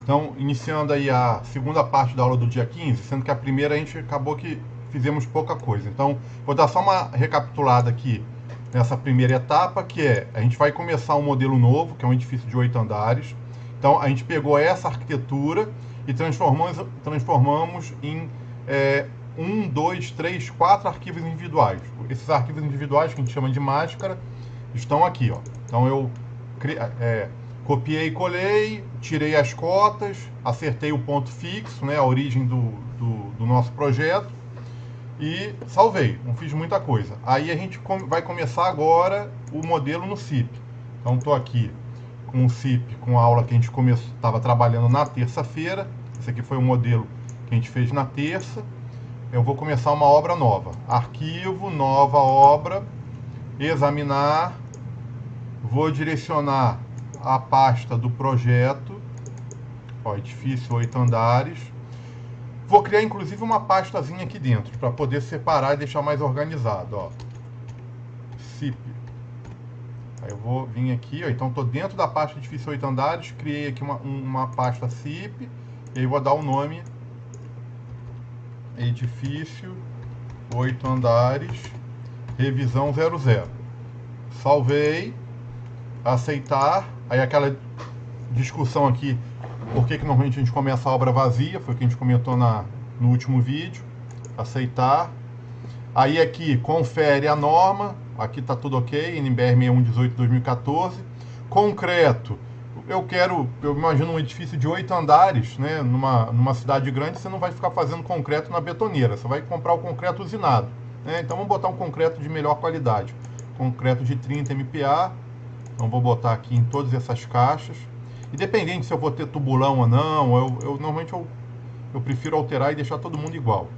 Então, iniciando aí a segunda parte da aula do dia 15, sendo que a primeira a gente acabou que fizemos pouca coisa. Então, vou dar só uma recapitulada aqui nessa primeira etapa, que é, a gente vai começar um modelo novo, que é um edifício de 8 andares. Então, a gente pegou essa arquitetura e transformamos em 2, 3, 4 arquivos individuais. Esses arquivos individuais, que a gente chama de máscara, estão aqui, ó. Então, eu copiei e colei, tirei as cotas, acertei o ponto fixo, né, a origem do nosso projeto, e salvei. Não fiz muita coisa. Aí a gente vai começar agora o modelo no CIP. Então estou aqui com o CIP, com a aula que a gente estava trabalhando na terça-feira. Esse aqui foi o modelo que a gente fez na terça. Eu vou começar uma obra nova. Arquivo, nova obra, examinar, vou direcionar a pasta do projeto, ó, edifício 8 andares. Vou criar inclusive uma pastazinha aqui dentro para poder separar e deixar mais organizado, ó. CIP. Aí eu vou vir aqui, ó, então estou dentro da pasta edifício 8 andares, criei aqui uma pasta CIP e aí vou dar o nome edifício 8 andares, revisão 00. Salvei, aceitar. Aí aquela discussão aqui, por que normalmente a gente começa a obra vazia, foi o que a gente comentou no último vídeo. Aceitar. Aí aqui, confere a norma, aqui está tudo ok, NBR 6118-2014. Concreto, eu imagino um edifício de 8 andares, né, numa cidade grande, você não vai ficar fazendo concreto na betoneira, você vai comprar o concreto usinado, né? Então vamos botar um concreto de melhor qualidade, concreto de 30 MPa. Então vou botar aqui em todas essas caixas. Independente se eu vou ter tubulão ou não, normalmente eu prefiro alterar e deixar todo mundo igual.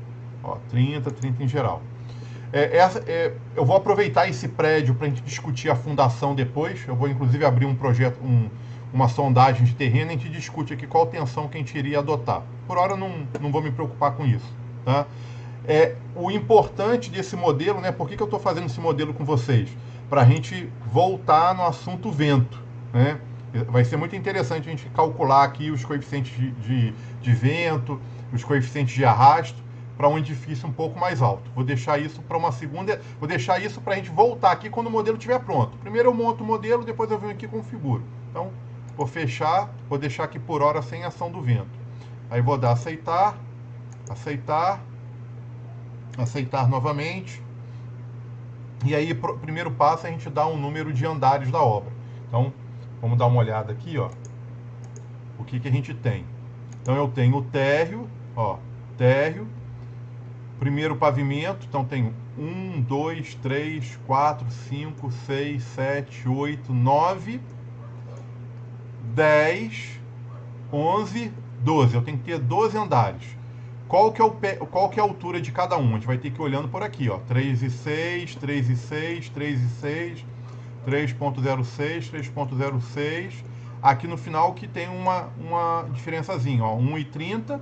Ó, 30 em geral. Eu vou aproveitar esse prédio para a gente discutir a fundação depois. Eu vou inclusive abrir um projeto, uma sondagem de terreno, e a gente discute aqui qual tensão que a gente iria adotar. Por hora eu não vou me preocupar com isso. Tá? O importante desse modelo, né? Por que eu estou fazendo esse modelo com vocês? Para a gente voltar no assunto vento, né? Vai ser muito interessante a gente calcular aqui os coeficientes de vento, os coeficientes de arrasto para um edifício um pouco mais alto. Vou deixar isso para uma segunda, vou deixar isso para a gente voltar aqui quando o modelo estiver pronto. Primeiro eu monto o modelo, depois eu venho aqui e configuro. Então, vou fechar, vou deixar aqui por hora sem ação do vento. Aí vou dar aceitar, aceitar, aceitar novamente. E aí, primeiro passo, a gente dá um número de andares da obra. Então, vamos dar uma olhada aqui, ó. O que a gente tem? Então, eu tenho o térreo, ó, térreo. Primeiro pavimento, então tenho 1, 2, 3, 4, 5, 6, 7, 8, 9, 10, 11, 12. Eu tenho que ter 12 andares. Qual que é a altura de cada um? A gente vai ter que ir olhando por aqui, ó. 3,6, 3,6, 3,6, 3,06, 3,06. Aqui no final que tem uma diferençazinha, ó. 1,30.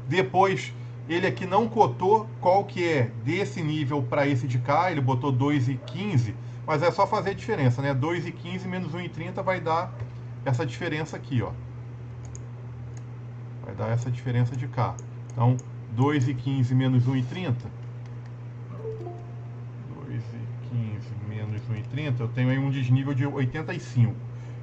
Depois, ele aqui não cotou qual que é desse nível para esse de cá. Ele botou 2,15, mas é só fazer a diferença, né? 2,15 menos 1,30 vai dar essa diferença aqui, ó. Vai dar essa diferença de cá. Então, 2,15 menos 1,30. 2,15 menos 1,30, eu tenho aí um desnível de 85.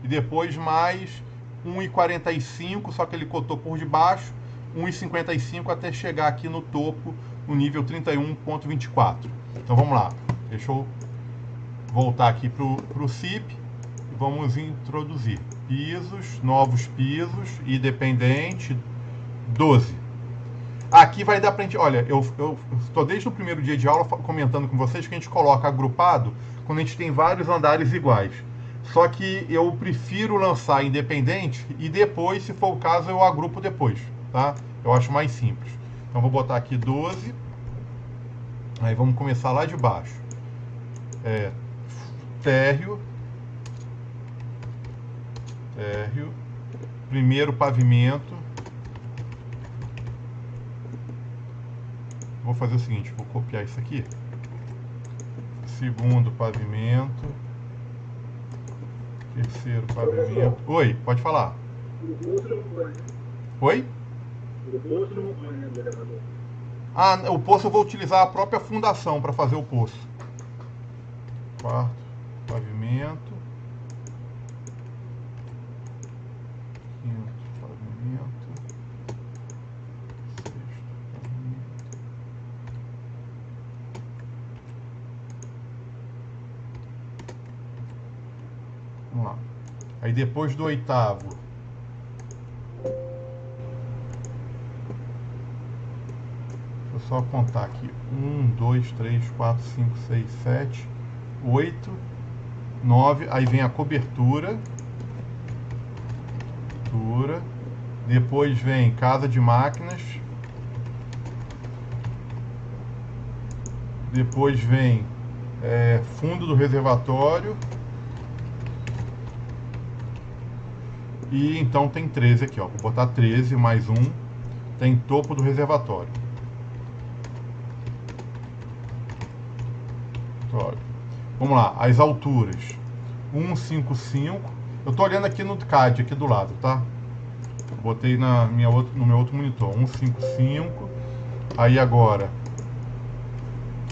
E depois mais 1,45, só que ele cotou por debaixo, 1,55 até chegar aqui no topo, no nível 31,24. Então vamos lá. Deixa eu voltar aqui para o CIP e vamos introduzir pisos, novos pisos, independente, 12. Aqui vai dar pra gente, olha, eu estou desde o primeiro dia de aula comentando com vocês que a gente coloca agrupado quando a gente tem vários andares iguais. Só que eu prefiro lançar independente e depois, se for o caso, eu agrupo depois, tá? Eu acho mais simples. Então vou botar aqui 12. Aí vamos começar lá de baixo. Térreo. Térreo. Primeiro pavimento. Vou fazer o seguinte, vou copiar isso aqui. Segundo pavimento. Terceiro pavimento. Oi, pode falar. Oi? O poço não põe, né, do elevador. Ah, o poço eu vou utilizar a própria fundação para fazer o poço. Quarto, pavimento. Quinto, pavimento. Sexto, pavimento. Vamos lá. Aí depois do oitavo, deixa eu só contar aqui. 1, 2, 3, 4, 5, 6, 7, 8, 9. Aí vem a cobertura. Depois vem casa de máquinas. Depois vem fundo do reservatório. E então tem 13 aqui, ó. Vou botar 13 mais 1. Tem topo do reservatório. Vamos lá, as alturas. 155. Eu tô olhando aqui no CAD, aqui do lado, tá? Botei no meu outro monitor. 155. Aí agora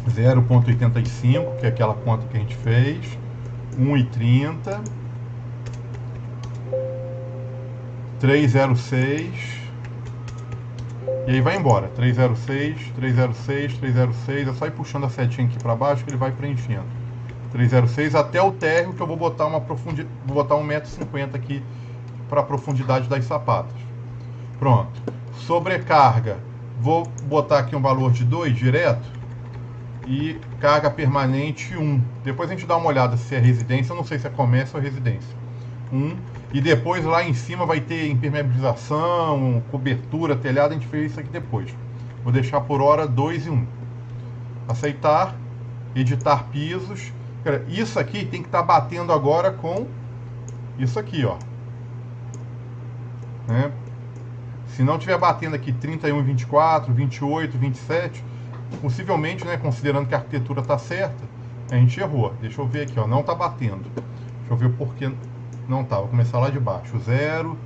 0,85, que é aquela conta que a gente fez. 1,30. 306. E aí vai embora. 306, 306, 306. É só ir puxando a setinha aqui para baixo que ele vai preenchendo. 306 até o térreo, que eu vou botar uma profundidade. Vou botar 1,50 m aqui para a profundidade das sapatas. Pronto. Sobrecarga. Vou botar aqui um valor de 2 direto. E carga permanente 1. Depois a gente dá uma olhada se é residência. Eu não sei se é comércio ou residência. 1. E depois lá em cima vai ter impermeabilização, cobertura, telhado. A gente fez isso aqui depois. Vou deixar por hora 2 e 1. Aceitar. Editar pisos. Cara, isso aqui tem que estar batendo agora com isso aqui, ó. Né? Se não estiver batendo aqui 31, 24, 28, 27, possivelmente, né, considerando que a arquitetura está certa, a gente errou. Deixa eu ver aqui, ó, não está batendo. Deixa eu ver por que não tá. Vou começar lá de baixo. 0.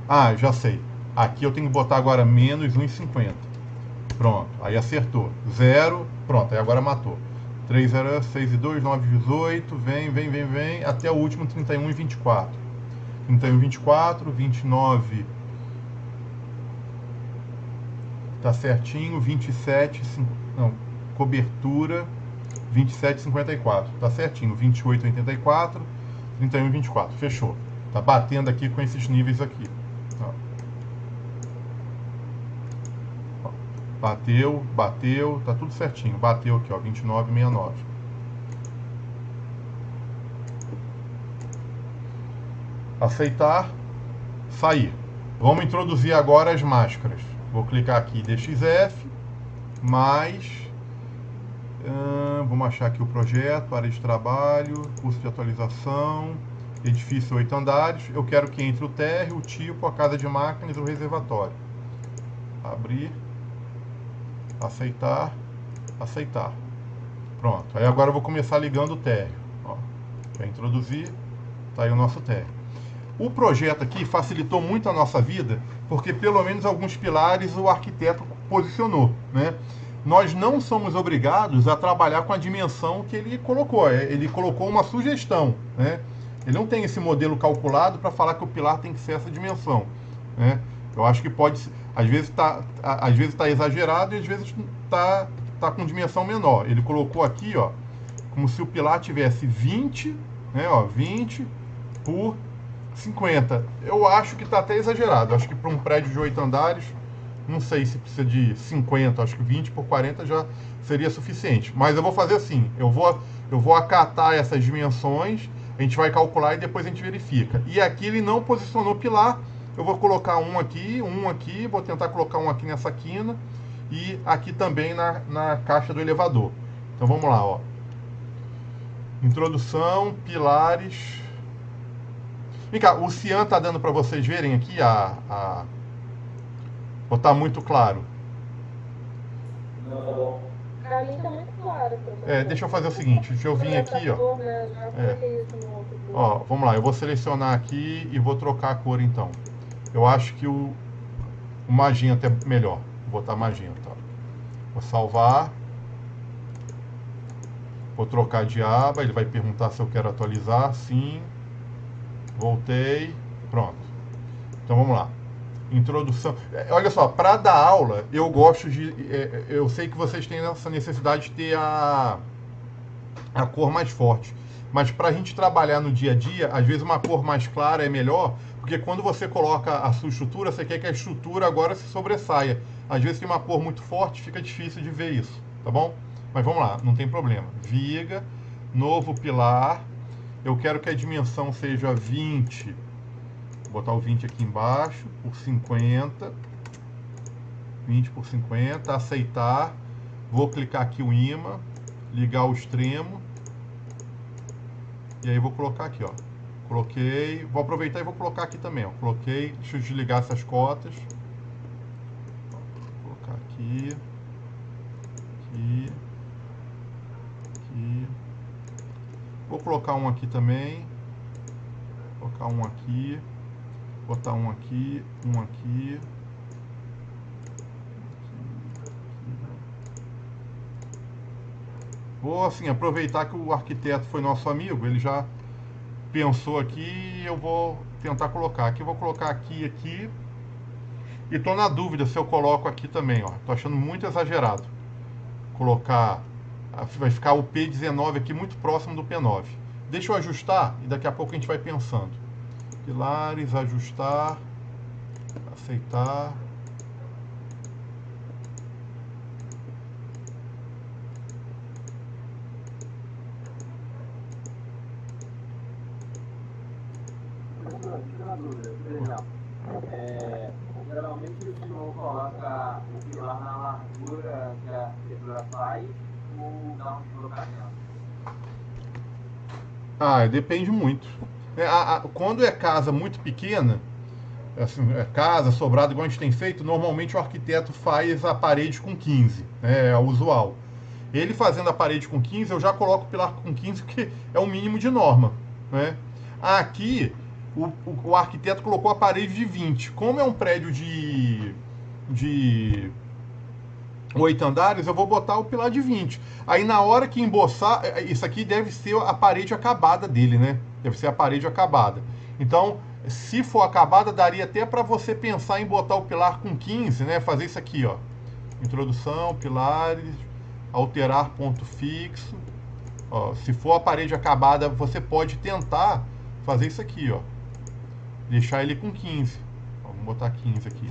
Ah, já sei. Aqui eu tenho que botar agora menos 1,50. Pronto, aí acertou. 0, pronto, aí agora matou. 3, 0, 6 e 2, 9, 18, vem, até o último 31 e 24. 31 e 24, 29, tá certinho, 27, não, cobertura, 27, 54, tá certinho, 28, 84, 31 e 24, fechou. Tá batendo aqui com esses níveis aqui. Bateu, tá tudo certinho. Bateu aqui, ó, 29, 69. Aceitar, sair. Vamos introduzir agora as máscaras. Vou clicar aqui DXF, mais... vamos achar aqui o projeto, área de trabalho, curso de atualização, edifício 8 andares. Eu quero que entre o térreo, o tipo, a casa de máquinas e o reservatório. Abrir. Aceitar, aceitar. Pronto. Aí agora eu vou começar ligando o térreo. Ó, para introduzir, tá aí o nosso térreo. O projeto aqui facilitou muito a nossa vida, porque pelo menos alguns pilares o arquiteto posicionou, né? Nós não somos obrigados a trabalhar com a dimensão que ele colocou. Ele colocou uma sugestão, né? Ele não tem esse modelo calculado para falar que o pilar tem que ser essa dimensão, né? Eu acho que pode, às vezes tá exagerado e às vezes tá com dimensão menor. Ele colocou aqui, ó, como se o pilar tivesse 20, né, ó, 20 por 50. Eu acho que tá até exagerado. Acho que para um prédio de 8 andares, não sei se precisa de 50, acho que 20 por 40 já seria suficiente. Mas eu vou fazer assim, eu vou acatar essas dimensões, a gente vai calcular e depois a gente verifica. E aqui ele não posicionou pilar. Eu vou colocar um aqui, vou tentar colocar um aqui nessa quina e aqui também na caixa do elevador. Então vamos lá, ó. Introdução, pilares. Vem cá, o cian tá dando para vocês verem aqui ou tá muito claro? Não, tá bom. Pra mim tá muito claro. Professor. Deixa eu fazer o seguinte, deixa eu vir aqui, ó. Né? Ó, vamos lá, eu vou selecionar aqui e vou trocar a cor então. Eu acho que o magenta é melhor. Vou botar magenta. Vou salvar. Vou trocar de aba. Ele vai perguntar se eu quero atualizar. Sim. Voltei. Pronto. Então vamos lá. Introdução. Olha só, para dar aula, eu gosto de. Eu sei que vocês têm essa necessidade de ter a cor mais forte. Mas para a gente trabalhar no dia a dia, às vezes uma cor mais clara é melhor, porque quando você coloca a sua estrutura, você quer que a estrutura agora se sobressaia. Às vezes tem uma cor muito forte, fica difícil de ver isso, tá bom? Mas vamos lá, não tem problema. Viga, novo pilar. Eu quero que a dimensão seja 20. Vou botar o 20 aqui embaixo, por 50. 20 por 50. Aceitar. Vou clicar aqui o imã. Ligar o extremo. E aí vou colocar aqui, ó. Coloquei. Vou aproveitar e vou colocar aqui também, ó. Coloquei. Deixa eu desligar essas cotas. Vou colocar aqui. Aqui. Aqui. Vou colocar um aqui também. Vou colocar um aqui. Botar um aqui. Um aqui. Vou assim, aproveitar que o arquiteto foi nosso amigo, ele já pensou aqui e eu vou tentar colocar. Aqui eu vou colocar aqui, aqui. E tô na dúvida se eu coloco aqui também, ó. Tô achando muito exagerado. Colocar, vai ficar o P19 aqui muito próximo do P9. Deixa eu ajustar e daqui a pouco a gente vai pensando. Pilares, ajustar, aceitar. Geralmente o senhor coloca o pilar na largura que a arquitetura faz ou dá um deslocamento? Depende muito. Quando é casa muito pequena, assim, casa, sobrado, igual a gente tem feito, normalmente o arquiteto faz a parede com 15, né, é o usual. Ele fazendo a parede com 15, eu já coloco o pilar com 15, porque é o mínimo de norma, né? Aqui, o arquiteto colocou a parede de 20. Como é um prédio de 8 andares, eu vou botar o pilar de 20. Aí na hora que emboçar, isso aqui deve ser a parede acabada dele, né? Deve ser a parede acabada. Então, se for acabada, daria até para você pensar em botar o pilar com 15, né? Fazer isso aqui, ó. Introdução, pilares, alterar ponto fixo. Ó, se for a parede acabada, você pode tentar fazer isso aqui, ó. Deixar ele com 15. Ó, vamos botar 15 aqui.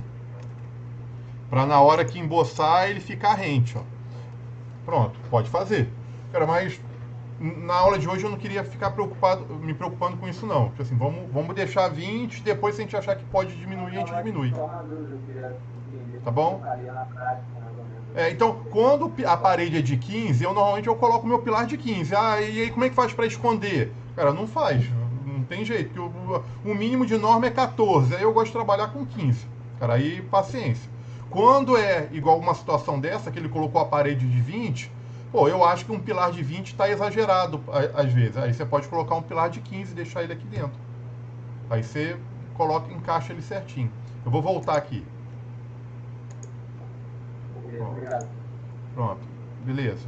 Para na hora que emboçar, ele ficar rente, ó. Pronto, pode fazer. Cara, mas na aula de hoje eu não queria ficar me preocupando com isso não. Tipo assim, vamos deixar 20, depois se a gente achar que pode diminuir, a gente diminui. Tá bom? Então, quando a parede é de 15, normalmente eu coloco meu pilar de 15. E aí como é que faz para esconder? Cara, não faz. Não tem jeito. Porque o mínimo de norma é 14. Aí eu gosto de trabalhar com 15. Cara, aí paciência. Quando é igual uma situação dessa, que ele colocou a parede de 20, pô, eu acho que um pilar de 20 está exagerado às vezes. Aí você pode colocar um pilar de 15 e deixar ele aqui dentro. Aí você encaixa ele certinho. Eu vou voltar aqui. Pronto, beleza.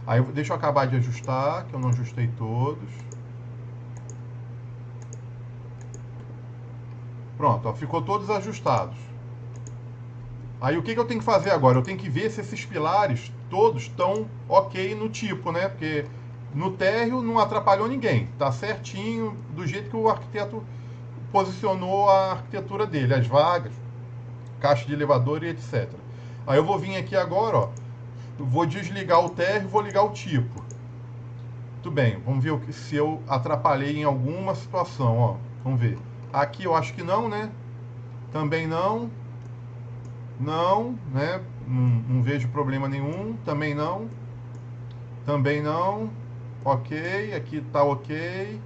Aí deixa eu acabar de ajustar, que eu não ajustei todos. Pronto, ó, ficou todos ajustados. Aí o que eu tenho que fazer agora? Eu tenho que ver se esses pilares todos estão ok no tipo, né? Porque no térreo não atrapalhou ninguém. Tá certinho, do jeito que o arquiteto posicionou a arquitetura dele. As vagas, caixa de elevador e etc. Aí eu vou vir aqui agora, ó. Vou desligar o térreo e vou ligar o tipo. Muito bem, vamos ver se eu atrapalhei em alguma situação, ó. Vamos ver. Aqui eu acho que não, né? Também não. Não, né? Não vejo problema nenhum. Também não. Também não. Ok, aqui tá ok.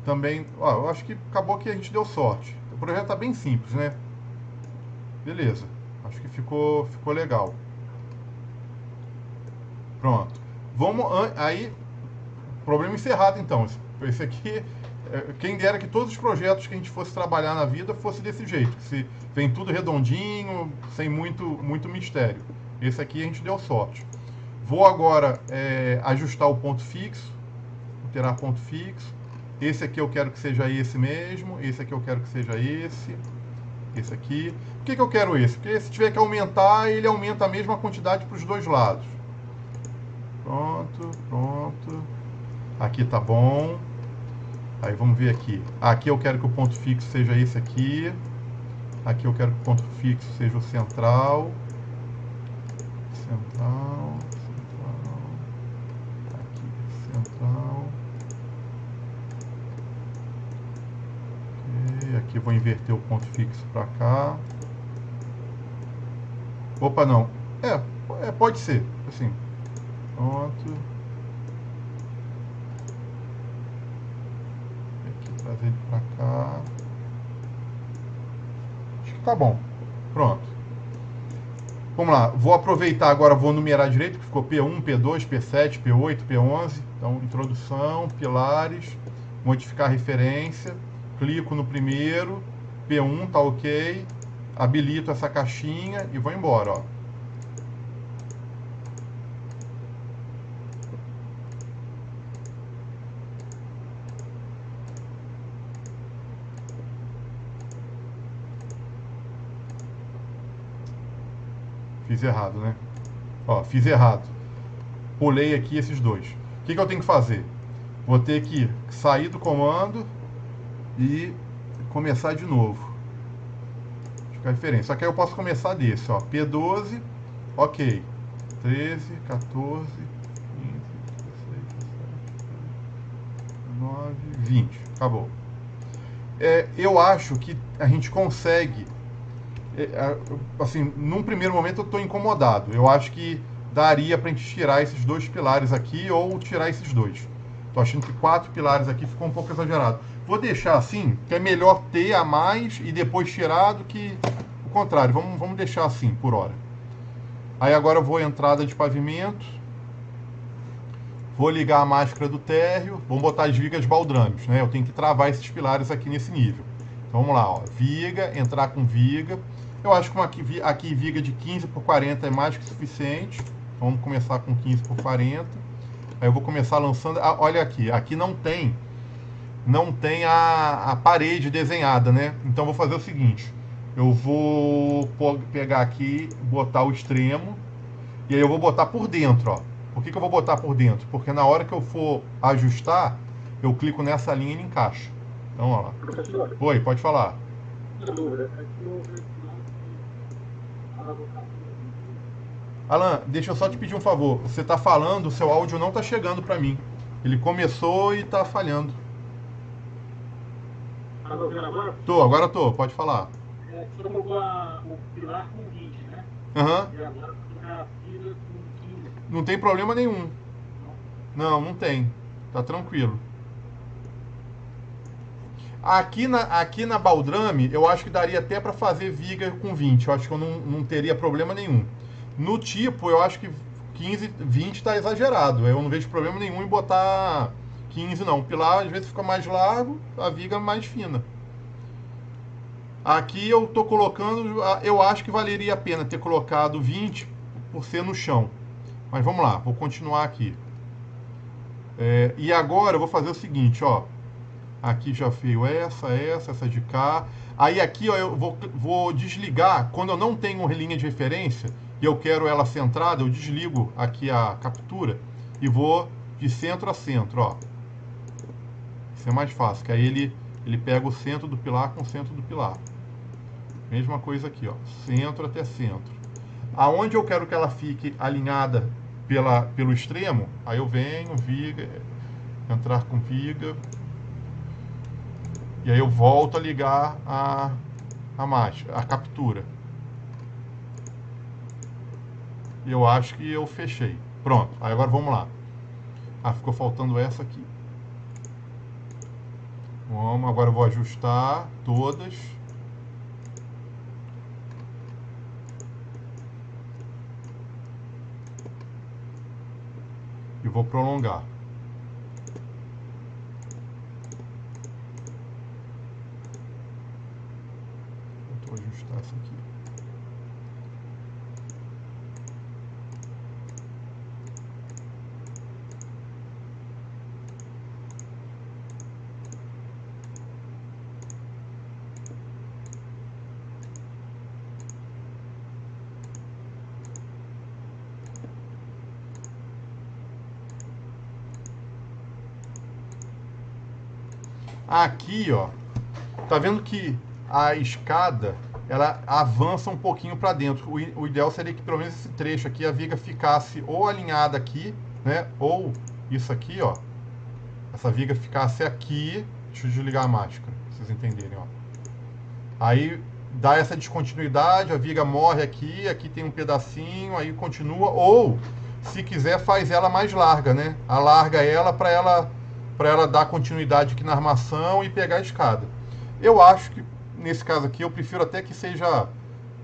Também, ó, eu acho que acabou que a gente deu sorte. O projeto tá bem simples, né? Beleza. Acho que ficou legal. Pronto. Vamos aí, problema encerrado então. Esse aqui Quem dera que todos os projetos que a gente fosse trabalhar na vida fosse desse jeito, que se vem tudo redondinho, sem muito mistério. Esse aqui a gente deu sorte. Vou agora ajustar o ponto fixo, alterar ponto fixo. Esse aqui eu quero que seja esse mesmo, esse aqui eu quero que seja esse aqui. Por que eu quero esse? Porque se tiver que aumentar, ele aumenta a mesma quantidade para os dois lados. Pronto, pronto. Aqui tá bom. Aí vamos ver aqui. Aqui eu quero que o ponto fixo seja esse aqui. Aqui eu quero que o ponto fixo seja o central. Central. Aqui, central. Ok, aqui eu vou inverter o ponto fixo para cá. Opa, não. Pode ser. Assim. Pronto. Aqui, trazer ele para cá. Acho que tá bom. Pronto. Vamos lá. Vou aproveitar agora, vou numerar direito, que ficou P1, P2, P7, P8, P11. Então, introdução, pilares, modificar referência. Clico no primeiro. P1, tá ok. Habilito essa caixinha e vou embora, ó. Fiz errado, né? Ó, fiz errado. Pulei aqui esses dois. O que eu tenho que fazer? Vou ter que sair do comando e começar de novo. Fica a referência. Só que aí eu posso começar desse, ó. P12, ok. 13, 14, 15, 16, 17, 19, 20. Acabou. Eu acho que a gente consegue... assim, num primeiro momento eu estou incomodado. Eu acho que daria para a gente tirar esses dois pilares aqui ou tirar esses dois. Estou achando que 4 pilares aqui ficou um pouco exagerado. Vou deixar assim, que é melhor ter a mais e depois tirar do que o contrário. Vamos deixar assim por hora. Aí agora eu vou entrada de pavimento. Vou ligar a máscara do térreo. Vamos botar as vigas baldrames, né? Eu tenho que travar esses pilares aqui nesse nível. Então vamos lá, ó. Viga, entrar com viga. Eu acho que aqui viga de 15 por 40 é mais que suficiente. Então, vamos começar com 15 por 40. Aí eu vou começar lançando... olha aqui, aqui não tem a parede desenhada, né? Então eu vou fazer o seguinte. Eu vou pegar aqui, botar o extremo. E aí eu vou botar por dentro, ó. Por que eu vou botar por dentro? Porque na hora que eu for ajustar, eu clico nessa linha e ele encaixa. Então, ó lá. Professor, Oi, pode falar. uma dúvida. Alan, deixa eu só te pedir um favor. Você está falando, o seu áudio não está chegando para mim. Ele começou e está falhando. Tá me ouvindo agora? Agora tô, pode falar. Você colocou o pilar com 20, né? Aham. E agora a fila com 15. Não tem problema nenhum. Não tem. Tá tranquilo. Aqui na baldrame, eu acho que daria até para fazer viga com 20. Eu acho que eu não teria problema nenhum. No tipo, eu acho que 15, 20 está exagerado. Eu não vejo problema nenhum em botar 15, não. O pilar às vezes fica mais largo, a viga mais fina. Aqui eu tô colocando, eu acho que valeria a pena ter colocado 20 por ser no chão. Mas vamos lá, vou continuar aqui. E agora eu vou fazer o seguinte, ó. Aqui já veio essa de cá. Aí aqui, ó, eu vou desligar. Quando eu não tenho linha de referência e eu quero ela centrada, eu desligo aqui a captura e vou de centro a centro, ó. Isso é mais fácil, que aí ele pega o centro do pilar com o centro do pilar. Mesma coisa aqui, ó. Centro até centro. Aonde eu quero que ela fique alinhada pelo extremo, aí eu venho, viga, entrar com viga. E aí eu volto a ligar a máscara, a captura. E eu acho que eu fechei. Pronto, aí agora vamos lá. Ficou faltando essa aqui. Agora eu vou ajustar todas. E vou prolongar. Aqui, ó, tá vendo que a escada, ela avança um pouquinho para dentro. O ideal seria que pelo menos esse trecho aqui, a viga ficasse ou alinhada aqui, né? Ou isso aqui, ó. Essa viga ficasse aqui. Deixa eu desligar a máscara, pra vocês entenderem, ó. Aí dá essa descontinuidade, a viga morre aqui, aqui tem um pedacinho, aí continua. Ou, se quiser, faz ela mais larga, né? Alarga ela para ela dar continuidade aqui na armação e pegar a escada. Eu acho que, nesse caso aqui, eu prefiro até que seja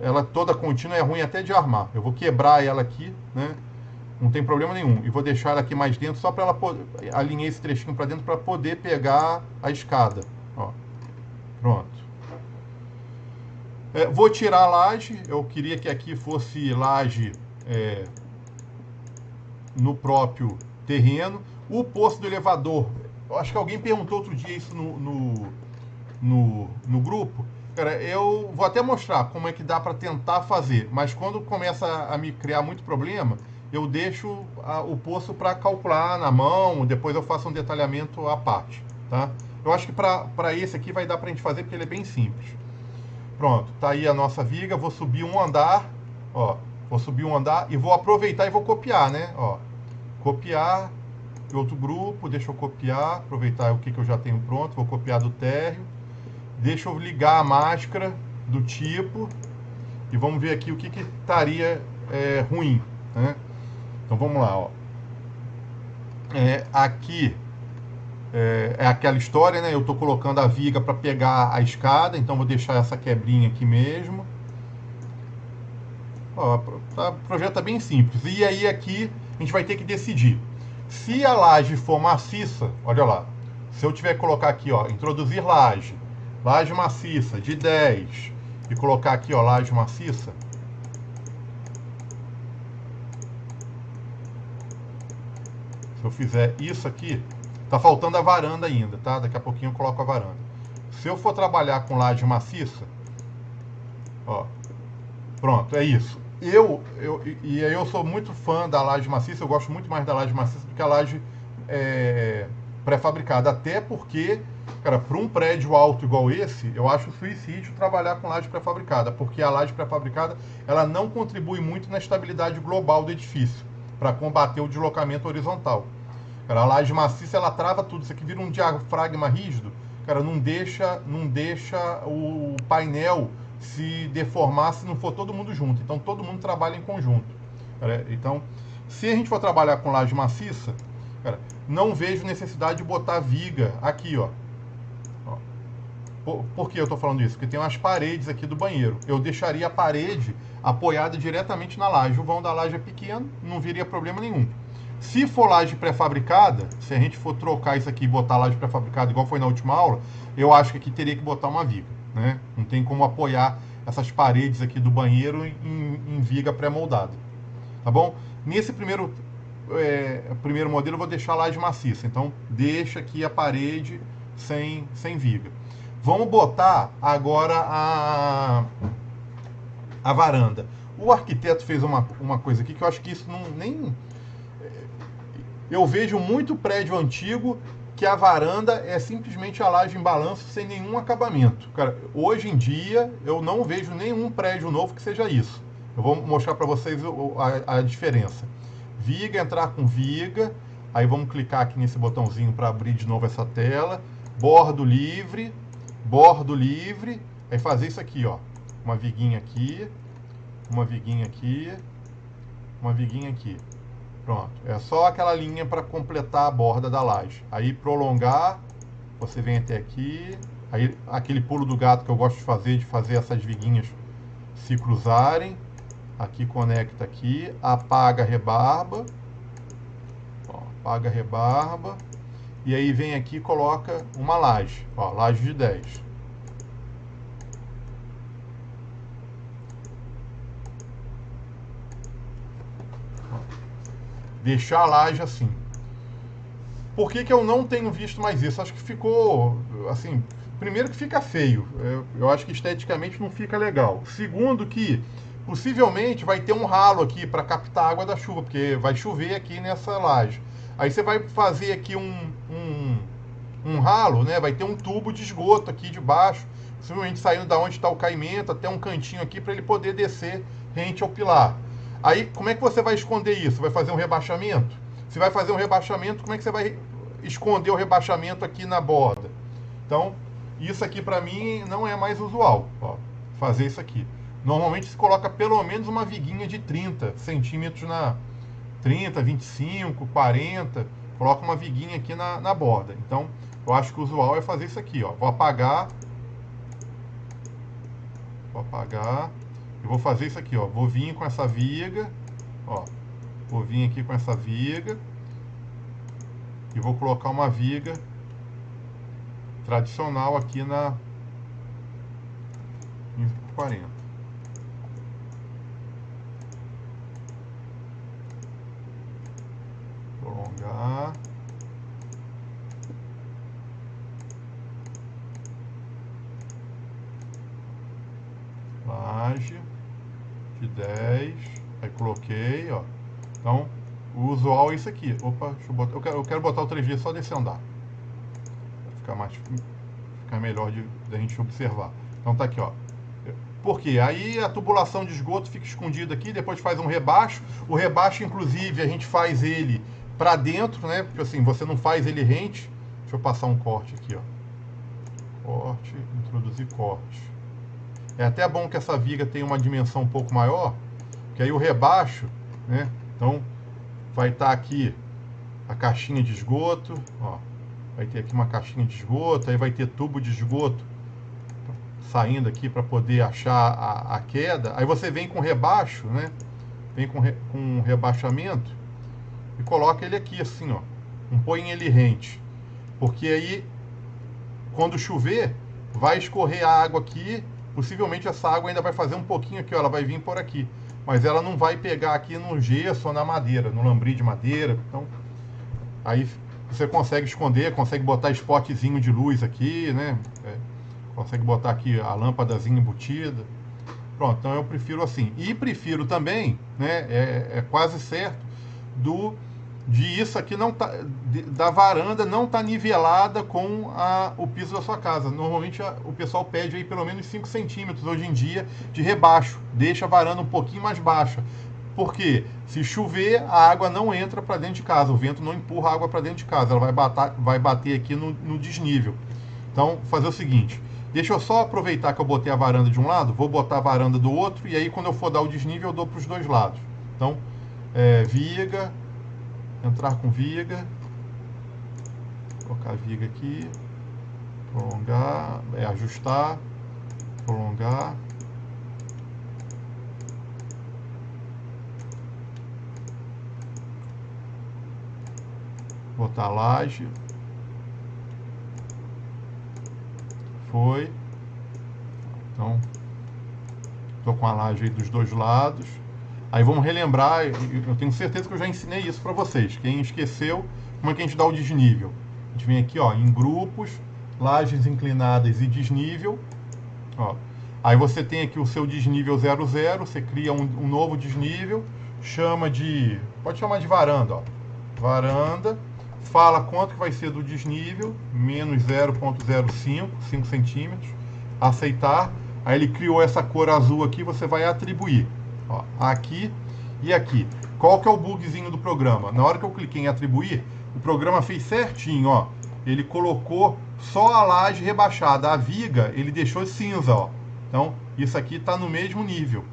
ela toda contínua, é ruim até de armar. Eu vou quebrar ela aqui, né? Não tem problema nenhum. E vou deixar ela aqui mais dentro, só para ela poder alinhar esse trechinho para dentro para poder pegar a escada. Ó. Pronto. Vou tirar a laje. Eu queria que aqui fosse laje no próprio terreno. O poço do elevador. Eu acho que alguém perguntou outro dia isso no grupo. Cara, eu vou até mostrar como é que dá para tentar fazer. Mas quando começa a me criar muito problema, eu deixo o poço para calcular na mão. Depois eu faço um detalhamento à parte. Tá? Eu acho que para esse aqui vai dar para a gente fazer porque ele é bem simples. Pronto, tá aí a nossa viga. Vou subir um andar, ó. Vou subir um andar e vou aproveitar e vou copiar, né? Ó, copiar de outro grupo. Deixa eu copiar, aproveitar o que eu já tenho pronto. Vou copiar do térreo. Deixa eu ligar a máscara do tipo e vamos ver aqui o que estaria ruim, né? Então vamos lá, ó. Aqui é aquela história, né? Eu estou colocando a viga para pegar a escada, então vou deixar essa quebrinha aqui mesmo. Ó, o projeto tá bem simples. E aí aqui a gente vai ter que decidir. Se a laje for maciça, olha lá. Se eu tiver que colocar aqui, ó, introduzir laje maciça de 10 e colocar aqui, ó, laje maciça. Se eu fizer isso aqui, tá faltando a varanda ainda, tá? Daqui a pouquinho eu coloco a varanda. Se eu for trabalhar com laje maciça, ó, pronto, é isso. E aí eu sou muito fã da laje maciça, eu gosto muito mais da laje maciça do que a laje pré-fabricada. Até porque, cara, para um prédio alto igual esse, eu acho suicídio trabalhar com laje pré-fabricada, porque a laje pré-fabricada, ela não contribui muito na estabilidade global do edifício, para combater o deslocamento horizontal. Cara, a laje maciça, ela trava tudo. Isso aqui vira um diafragma rígido, cara, não deixa o painel se deformar se não for todo mundo junto. Então, todo mundo trabalha em conjunto. Cara, então, se a gente for trabalhar com laje maciça, cara, não vejo necessidade de botar viga aqui, ó. Por que eu estou falando isso? Porque tem umas paredes aqui do banheiro. Eu deixaria a parede apoiada diretamente na laje. O vão da laje é pequeno, não viria problema nenhum. Se for laje pré-fabricada, se a gente for trocar isso aqui e botar laje pré-fabricada igual foi na última aula, eu acho que aqui teria que botar uma viga, né? Não tem como apoiar essas paredes aqui do banheiro em viga pré-moldada. Tá bom? Nesse primeiro modelo eu vou deixar a laje maciça. Então, deixa aqui a parede sem viga. Vamos botar agora a varanda. O arquiteto fez uma coisa aqui que eu acho que isso nem... Eu vejo muito prédio antigo que a varanda é simplesmente a laje em balanço sem nenhum acabamento. Cara, hoje em dia eu não vejo nenhum prédio novo que seja isso. Eu vou mostrar para vocês a diferença. Viga, entrar com viga. Aí vamos clicar aqui nesse botãozinho para abrir de novo essa tela. Bordo livre. Aí fazer isso aqui, ó. Uma viguinha aqui. Uma viguinha aqui. Uma viguinha aqui. Pronto, é só aquela linha para completar a borda da laje. Aí prolongar, você vem até aqui. Aí aquele pulo do gato que eu gosto de fazer essas viguinhas se cruzarem. Aqui conecta aqui, apaga a rebarba. Ó, apaga a rebarba. E aí vem aqui e coloca uma laje. Ó, laje de 10. Deixar a laje assim. Por que eu não tenho visto mais isso? Acho que ficou, assim, primeiro que fica feio. Eu acho que esteticamente não fica legal. Segundo que, possivelmente, vai ter um ralo aqui para captar a água da chuva, porque vai chover aqui nessa laje. Aí você vai fazer aqui um ralo, né? Vai ter um tubo de esgoto aqui de baixo, simplesmente saindo da onde está o caimento até um cantinho aqui para ele poder descer rente ao pilar. Aí, como é que você vai esconder isso? Vai fazer um rebaixamento? Se vai fazer um rebaixamento, como é que você vai esconder o rebaixamento aqui na borda? Então, isso aqui para mim não é mais usual, ó, fazer isso aqui. Normalmente se coloca pelo menos uma viguinha de 30 centímetros na 30, 25, 40, coloca uma viguinha aqui na borda. Então, eu acho que o usual é fazer isso aqui, ó. Vou apagar e vou fazer isso aqui, ó. Vou vir com essa viga, ó. Vou vir aqui com essa viga e vou colocar uma viga tradicional aqui na 15 por 40. Prolongar. Laje de 10. Aí coloquei, ó. Então, o usual é isso aqui. Opa, deixa eu botar. Eu quero botar o 3D só desse andar. Pra ficar melhor da gente observar. Então tá aqui, ó. Por quê? Aí a tubulação de esgoto fica escondida aqui, depois faz um rebaixo. O rebaixo, inclusive, a gente faz ele para dentro, né? Porque assim, você não faz ele rente. Deixa eu passar um corte aqui, ó. Corte, introduzir corte. É até bom que essa viga tenha uma dimensão um pouco maior, que aí o rebaixo, né? Então, vai estar aqui a caixinha de esgoto, ó. Vai ter aqui uma caixinha de esgoto, aí vai ter tubo de esgoto saindo aqui para poder achar a queda. Aí você vem com rebaixo, né? Vem com um rebaixamento e coloca ele aqui assim, ó. Não põe ele rente. Porque aí, quando chover, vai escorrer a água aqui. Possivelmente essa água ainda vai fazer um pouquinho aqui, ó. Ela vai vir por aqui. Mas ela não vai pegar aqui no gesso ou na madeira, no lambri de madeira. Então, aí você consegue esconder, consegue botar spotzinho de luz aqui, né? Consegue botar aqui a lâmpadazinha embutida. Pronto, então eu prefiro assim. E prefiro também, né? É quase certo de isso aqui não tá, da varanda não tá nivelada com o piso da sua casa. Normalmente o pessoal pede aí pelo menos 5 centímetros hoje em dia de rebaixo. Deixa a varanda um pouquinho mais baixa. Porque se chover, a água não entra para dentro de casa. O vento não empurra a água para dentro de casa. Ela vai bater aqui no desnível. Então, fazer o seguinte. Deixa eu só aproveitar que eu botei a varanda de um lado. Vou botar a varanda do outro. E aí, quando eu for dar o desnível, eu dou para os dois lados. Então, viga. Entrar com viga. Colocar a viga aqui. Prolongar. Ajustar. Prolongar. Botar a laje. Foi. Então, estou com a laje aí dos dois lados. Aí vamos relembrar, eu tenho certeza que eu já ensinei isso para vocês. Quem esqueceu, como é que a gente dá o desnível? A gente vem aqui, ó, em grupos, lajes inclinadas e desnível. Ó. Aí você tem aqui o seu desnível 00, você cria um novo desnível, chama de, pode chamar de varanda, ó. Varanda, fala quanto que vai ser do desnível, menos 0,05, 5 centímetros, aceitar. Aí ele criou essa cor azul aqui, você vai atribuir. Ó, aqui e aqui. Qual que é o bugzinho do programa? Na hora que eu cliquei em atribuir, o programa fez certinho, ó. Ele colocou só a laje rebaixada. A viga, ele deixou cinza, ó. Então, isso aqui está no mesmo nível.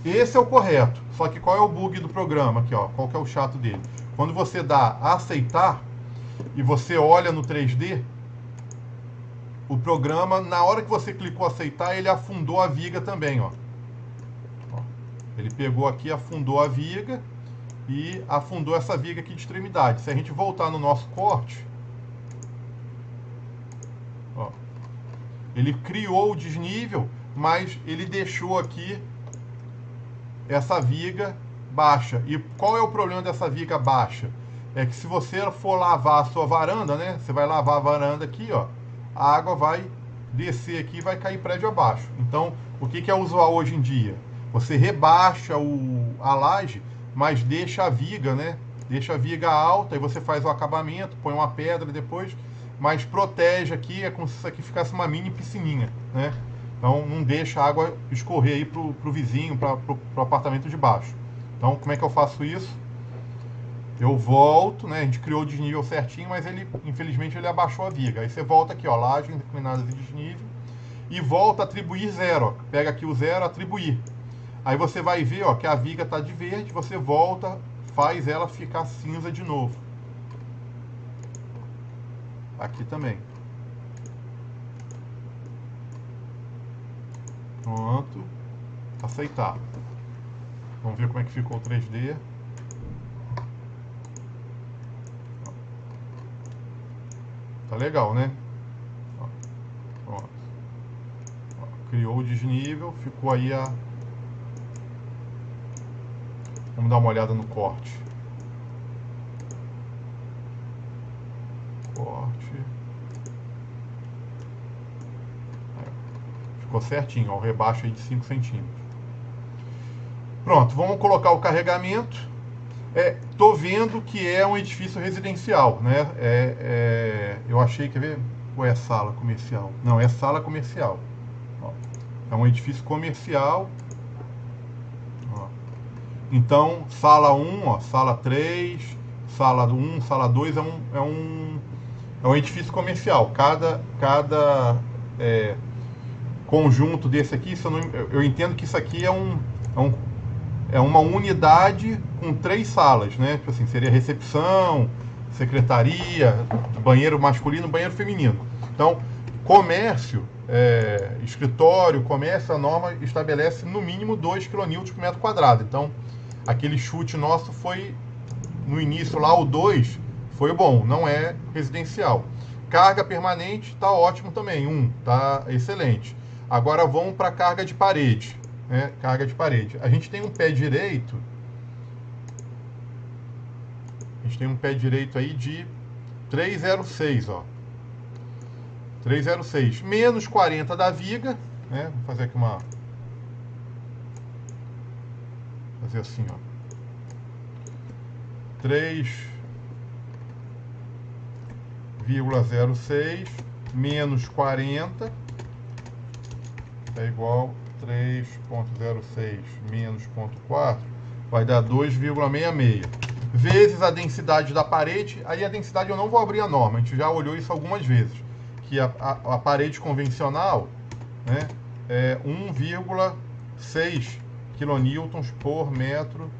Esse é o correto. Só que qual é o bug do programa aqui, ó? Qual que é o chato dele? Quando você dá aceitar e você olha no 3D, o programa, na hora que você clicou aceitar, ele afundou a viga também, ó. Ele pegou aqui, afundou a viga e afundou essa viga aqui de extremidade. Se a gente voltar no nosso corte, ó, ele criou o desnível, mas ele deixou aqui essa viga baixa. E qual é o problema dessa viga baixa? É que se você for lavar a sua varanda, né? Você vai lavar a varanda aqui, ó. A água vai descer aqui e vai cair prédio abaixo. Então, o que é usual hoje em dia? Você rebaixa a laje, mas deixa a viga, né? Deixa a viga alta e você faz o acabamento, põe uma pedra depois, mas protege aqui, é como se isso aqui ficasse uma mini piscininha, né? Então não deixa a água escorrer aí pro vizinho, pro apartamento de baixo. Então como é que eu faço isso? Eu volto, né? A gente criou o desnível certinho, mas ele, infelizmente, ele abaixou a viga. Aí você volta aqui, ó, lajes inclinadas e desnível, e volta a atribuir zero, ó. Pega aqui o zero, atribuir. Aí você vai ver, ó, que a viga tá de verde, você volta, faz ela ficar cinza de novo. Aqui também. Pronto. Aceitar. Vamos ver como é que ficou o 3D. Tá legal, né? Ó, pronto. Ó, criou o desnível, ficou aí a... Vamos dar uma olhada no corte. Corte. Ficou certinho, ó, o rebaixo aí de 5 centímetros. Pronto, vamos colocar o carregamento. Tô vendo que é um edifício residencial, né? Eu achei, quer ver? Ou é sala comercial? Não, é sala comercial. Ó, é um edifício comercial. Ó. Então, sala 1, ó, sala 3, sala 1, sala 2 é um edifício comercial. Cada conjunto desse aqui, eu entendo que isso aqui é uma unidade com 3 salas, né? Tipo assim, seria recepção, secretaria, banheiro masculino, banheiro feminino. Então, comércio, escritório, comércio, a norma estabelece no mínimo 2 kN por metro quadrado. Então, aquele chute nosso foi, no início lá, o 2 foi bom, não é residencial. Carga permanente está ótimo também, 1, tá excelente. Agora vamos para carga de parede. Carga de parede. A gente tem um pé direito. A gente tem um pé direito aí de 306, ó. 306 menos 40 da viga, né? Vou fazer aqui uma... Fazer assim, ó. 3,06 menos 40 é igual 3,06 menos 0,4 vai dar 2,66 vezes a densidade da parede. Aí a densidade eu não vou abrir a norma, a gente já olhou isso algumas vezes, que a parede convencional, né, é 1,6 kN por metro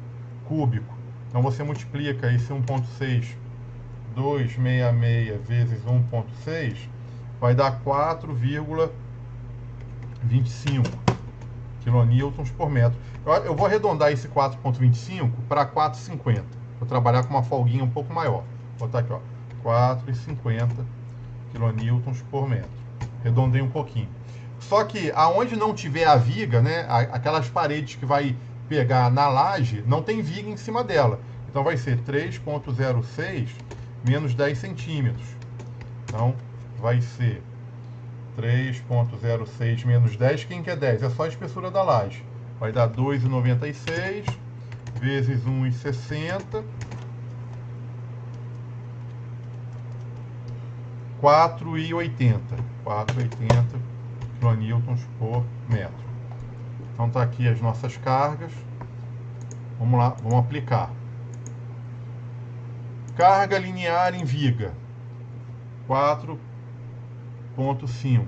cúbico. Então você multiplica esse 1,6 266 vezes 1,6 vai dar 4,25 kN por metro. Eu vou arredondar esse 4,25 para 4,50. Vou trabalhar com uma folguinha um pouco maior. Vou botar aqui, ó, 4,50 kN por metro. Arredondei um pouquinho. Só que aonde não tiver a viga, né, aquelas paredes que vai pegar na laje, não tem viga em cima dela. Então vai ser 3,06 menos 10 centímetros. Então vai ser 3,06 menos 10, quem que é 10? É só a espessura da laje. Vai dar 2,96 vezes 1,60. 4,80. 4,80 kN por metro. Então tá aqui as nossas cargas. Vamos lá, vamos aplicar. Carga linear em viga. 4,5.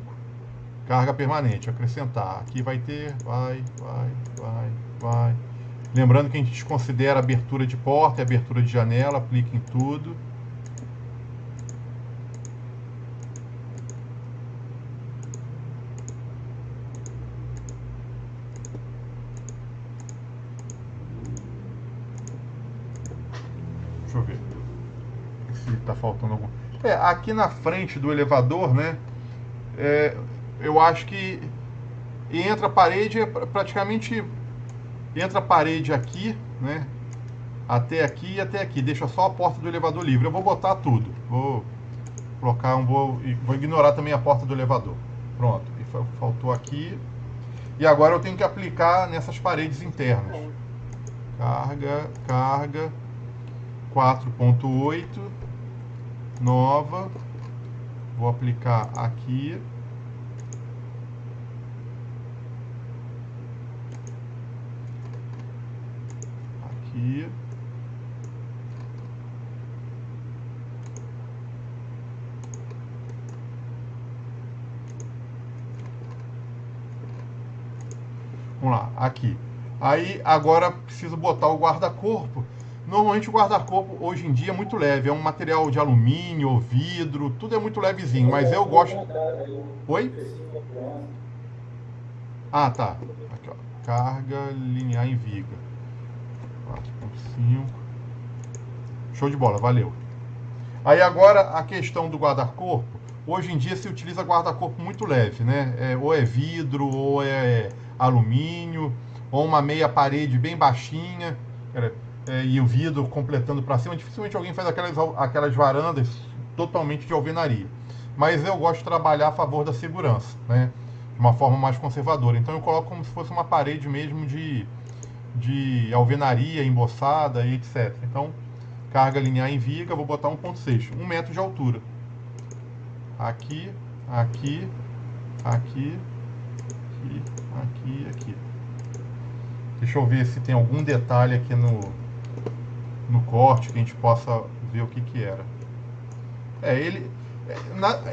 Carga permanente, acrescentar. Aqui vai ter, vai. Lembrando que a gente desconsidera abertura de porta e abertura de janela, aplica em tudo. Deixa eu ver se está faltando algum. Aqui na frente do elevador, né? Eu acho que entra a parede, praticamente entra a parede aqui, né? Até aqui e até aqui. Deixa só a porta do elevador livre. Eu vou botar tudo. Vou colocar vou ignorar também a porta do elevador. Pronto. E faltou aqui. E agora eu tenho que aplicar nessas paredes internas. Carga 4,8 nova Vou aplicar aqui. Aqui. Vamos lá, aqui. Aí agora preciso botar o guarda-corpo. Normalmente o guarda-corpo hoje em dia é muito leve, é um material de alumínio ou vidro, tudo é muito levezinho, mas eu gosto. Oi? Ah, tá. Aqui, ó. Carga linear em viga. 4.5. Show de bola, valeu. Aí agora a questão do guarda-corpo. Hoje em dia se utiliza guarda-corpo muito leve, né? Ou é vidro, ou é alumínio, ou uma meia parede bem baixinha, e o vidro completando para cima. Dificilmente alguém faz aquelas varandas totalmente de alvenaria. Mas eu gosto de trabalhar a favor da segurança, né? De uma forma mais conservadora. Então eu coloco como se fosse uma parede mesmo de alvenaria emboçada e etc. Então, carga linear em viga, vou botar 1.6, 1 metro de altura. Aqui, aqui, aqui, aqui, aqui, aqui. Deixa eu ver se tem algum detalhe aqui no corte que a gente possa ver o que era.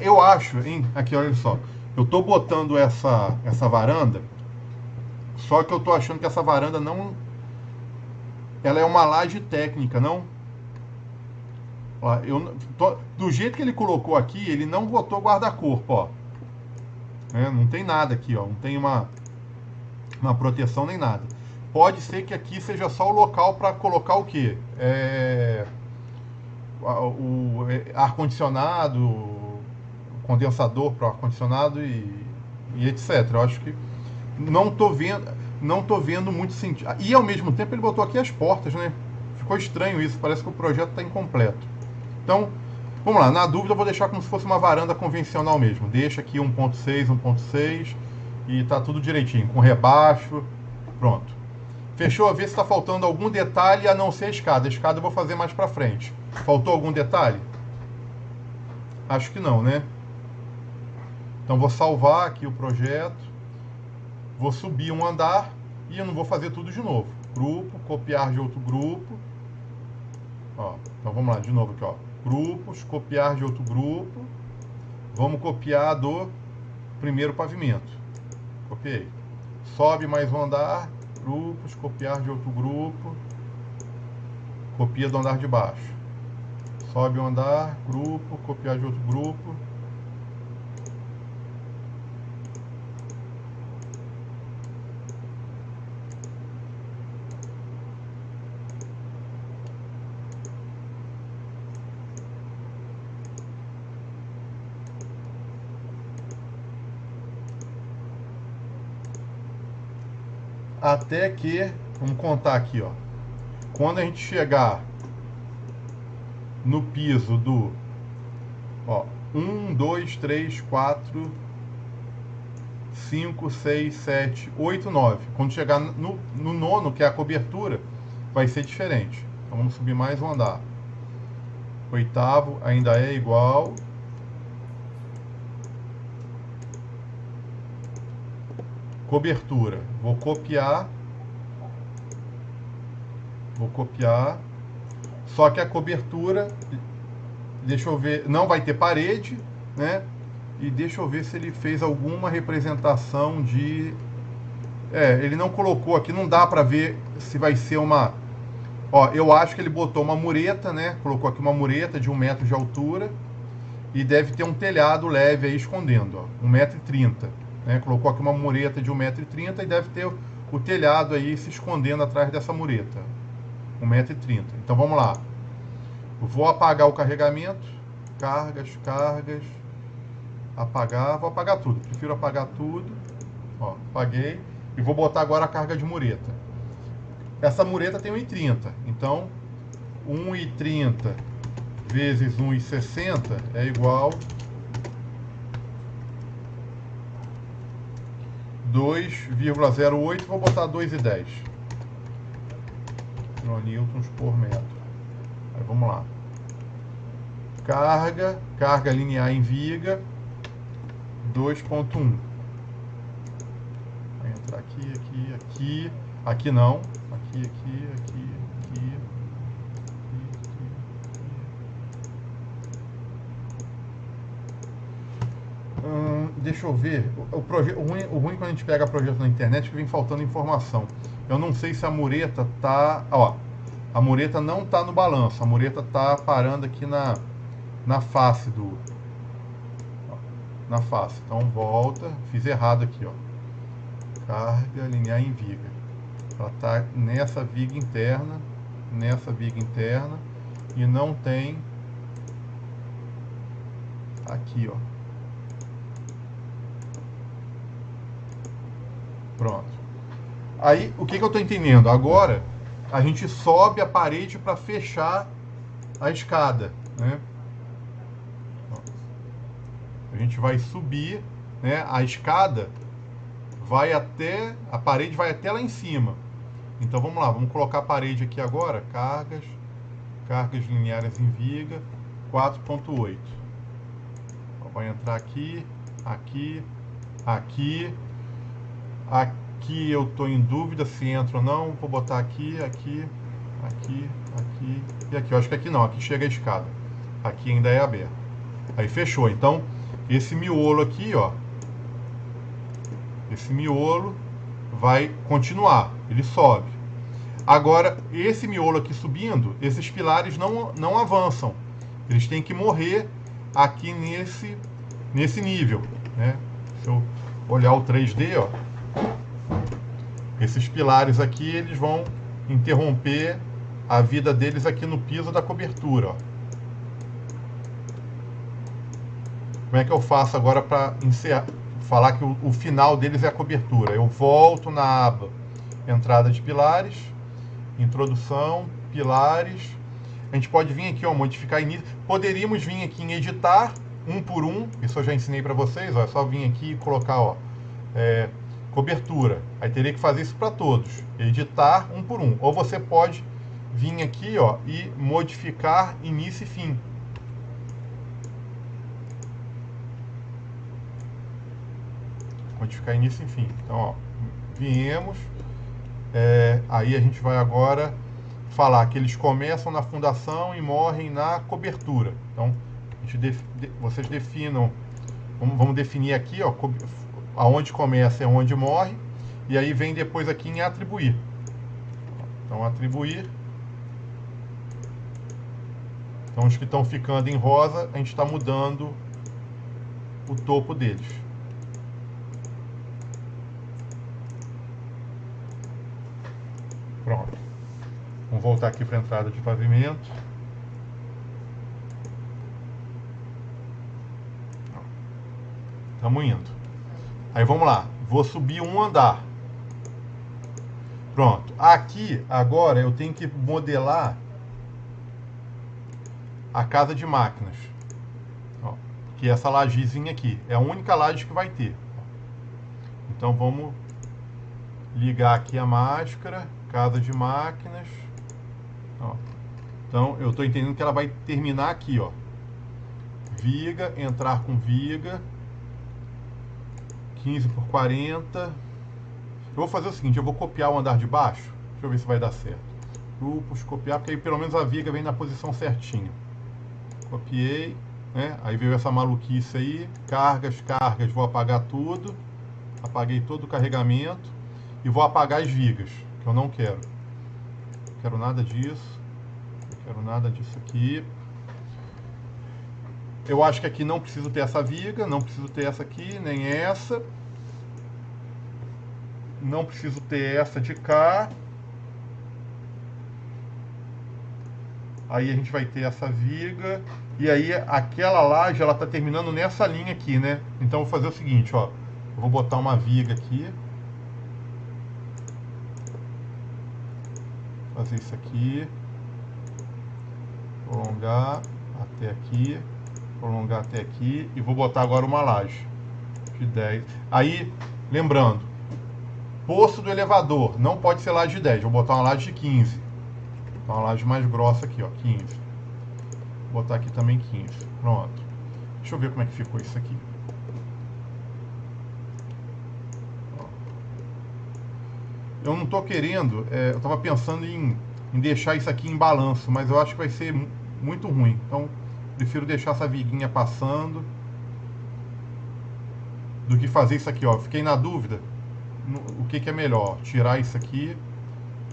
Eu acho, hein? Aqui, olha só. Eu tô botando essa varanda, só que eu tô achando que essa varanda não... Ela é uma laje técnica, não? Ó, do jeito que ele colocou aqui, ele não botou guarda-corpo, ó. Não tem nada aqui, ó. Não tem uma proteção nem nada. Pode ser que aqui seja só o local para colocar o quê? O ar-condicionado, o condensador para o ar-condicionado e etc. Eu acho que não tô vendo muito sentido. E ao mesmo tempo ele botou aqui as portas, né? Ficou estranho isso, parece que o projeto está incompleto. Então, vamos lá, na dúvida eu vou deixar como se fosse uma varanda convencional mesmo. Deixa aqui 1.6, 1.6 e tá tudo direitinho, com rebaixo, pronto. Fechou? A ver se está faltando algum detalhe a não ser a escada. A escada eu vou fazer mais para frente. Faltou algum detalhe? Acho que não, né? Então vou salvar aqui o projeto. Vou subir um andar e eu não vou fazer tudo de novo. Grupo, copiar de outro grupo. Ó, então vamos lá, de novo aqui, ó. Grupos, copiar de outro grupo. Vamos copiar do primeiro pavimento. Copiei. Sobe mais um andar. Grupos, copiar de outro grupo. Copia do andar de baixo. Sobe um andar, grupo, copiar de outro grupo. Até que, vamos contar aqui, ó. Quando a gente chegar no piso do, ó, 1, 2, 3, 4, 5, 6, 7, 8, 9. Quando chegar no nono, que é a cobertura, vai ser diferente. Então vamos subir mais um andar. Oitavo ainda é igual. Cobertura, vou copiar, só que a cobertura, deixa eu ver, não vai ter parede, né? E deixa eu ver se ele fez alguma representação de... ele não colocou aqui, não dá pra ver se vai ser uma... Ó, eu acho que ele botou uma mureta, né? Colocou aqui uma mureta de 1 metro de altura e deve ter um telhado leve aí escondendo, ó, 1,30 m. Né? Colocou aqui uma mureta de 1,30 m e deve ter o telhado aí se escondendo atrás dessa mureta. 1,30 m. Então vamos lá. Eu vou apagar o carregamento. Cargas. Apagar. Vou apagar tudo. Prefiro apagar tudo. Ó, apaguei. E vou botar agora a carga de mureta. Essa mureta tem 1,30 m. Então, 1,30 vezes 1,60 é igual 2,08, vou botar 2,10 kN por metro. Aí vamos lá. carga linear em viga 2.1. Vai entrar aqui, aqui não, aqui. Deixa eu ver, o ruim quando a gente pega projeto na internet é que vem faltando informação. Eu não sei se a mureta tá, ó, a mureta não tá no balanço, a mureta tá parando aqui na face na face. Então volta, fiz errado aqui, ó. Carga linear em viga. Ela tá nessa viga interna e não tem aqui, ó. Pronto. Aí, o que eu estou entendendo? Agora, a gente sobe a parede para fechar a escada, né? A gente vai subir, né? A escada vai até, a parede vai até lá em cima. Então, vamos lá, vamos colocar a parede aqui agora. Cargas lineares em viga, 4.8. Vai entrar aqui. Aqui eu estou em dúvida se entra ou não. Vou botar aqui e aqui. Eu acho que aqui não, aqui chega a escada. Aqui ainda é aberto. Aí fechou. Então, esse miolo aqui, ó. Esse miolo vai continuar. Ele sobe. Agora, esse miolo aqui subindo, esses pilares não avançam. Eles têm que morrer aqui nesse nível, né? Se eu olhar o 3D, ó. Esses pilares aqui, eles vão interromper a vida deles aqui no piso da cobertura, ó. Como é que eu faço agora para falar que o final deles é a cobertura? Eu volto na aba entrada de pilares, introdução, pilares. A gente pode vir aqui, ó, modificar início. Poderíamos vir aqui em editar, um por um. Isso eu já ensinei para vocês, ó. É só vir aqui e colocar, ó, cobertura. Aí teria que fazer isso para todos. Editar um por um. Ou você pode vir aqui, ó, e modificar início e fim. Modificar início e fim. Então, ó, viemos. Aí a gente vai agora falar que eles começam na fundação e morrem na cobertura. Então, vocês definam. Vamos definir aqui, ó, aonde começa é onde morre, e aí vem depois aqui em atribuir. Então, atribuir. Então, os que estão ficando em rosa, a gente está mudando o topo deles. Pronto. Vamos voltar aqui para a entrada de pavimento. Estamos indo. Aí vamos lá. Vou subir um andar. Pronto. Aqui, agora, eu tenho que modelar a casa de máquinas. Ó, que é essa lajezinha aqui. É a única laje que vai ter. Então, vamos ligar aqui a máscara. Casa de máquinas. Ó. Então, eu estou entendendo que ela vai terminar aqui, ó. Viga, entrar com viga. 15 por 40. Eu vou fazer o seguinte, eu vou copiar o andar de baixo. Deixa eu ver se vai dar certo. Grupos, copiar, porque aí pelo menos a viga vem na posição certinha. Copiei, né? Aí veio essa maluquice aí. Cargas, vou apagar tudo. Apaguei todo o carregamento. E vou apagar as vigas, que eu não quero. Não quero nada disso. Não quero nada disso aqui. Eu acho que aqui não preciso ter essa viga, não preciso ter essa aqui, nem essa. Não preciso ter essa de cá. Aí a gente vai ter essa viga. E aí aquela laje, ela tá terminando nessa linha aqui, né? Então eu vou fazer o seguinte, ó. Eu vou botar uma viga aqui. Fazer isso aqui. Prolongar até aqui. Prolongar até aqui. E vou botar agora uma laje de 10. Aí, lembrando, poço do elevador não pode ser laje de 10. Vou botar uma laje de 15. Então, uma laje mais grossa aqui, ó, 15. Vou botar aqui também 15. Pronto. Deixa eu ver como é que ficou isso aqui. Eu não estou querendo, eu estava pensando em deixar isso aqui em balanço, mas eu acho que vai ser muito ruim. Então, prefiro deixar essa viguinha passando do que fazer isso aqui, ó. Fiquei na dúvida, o que é melhor? Tirar isso aqui,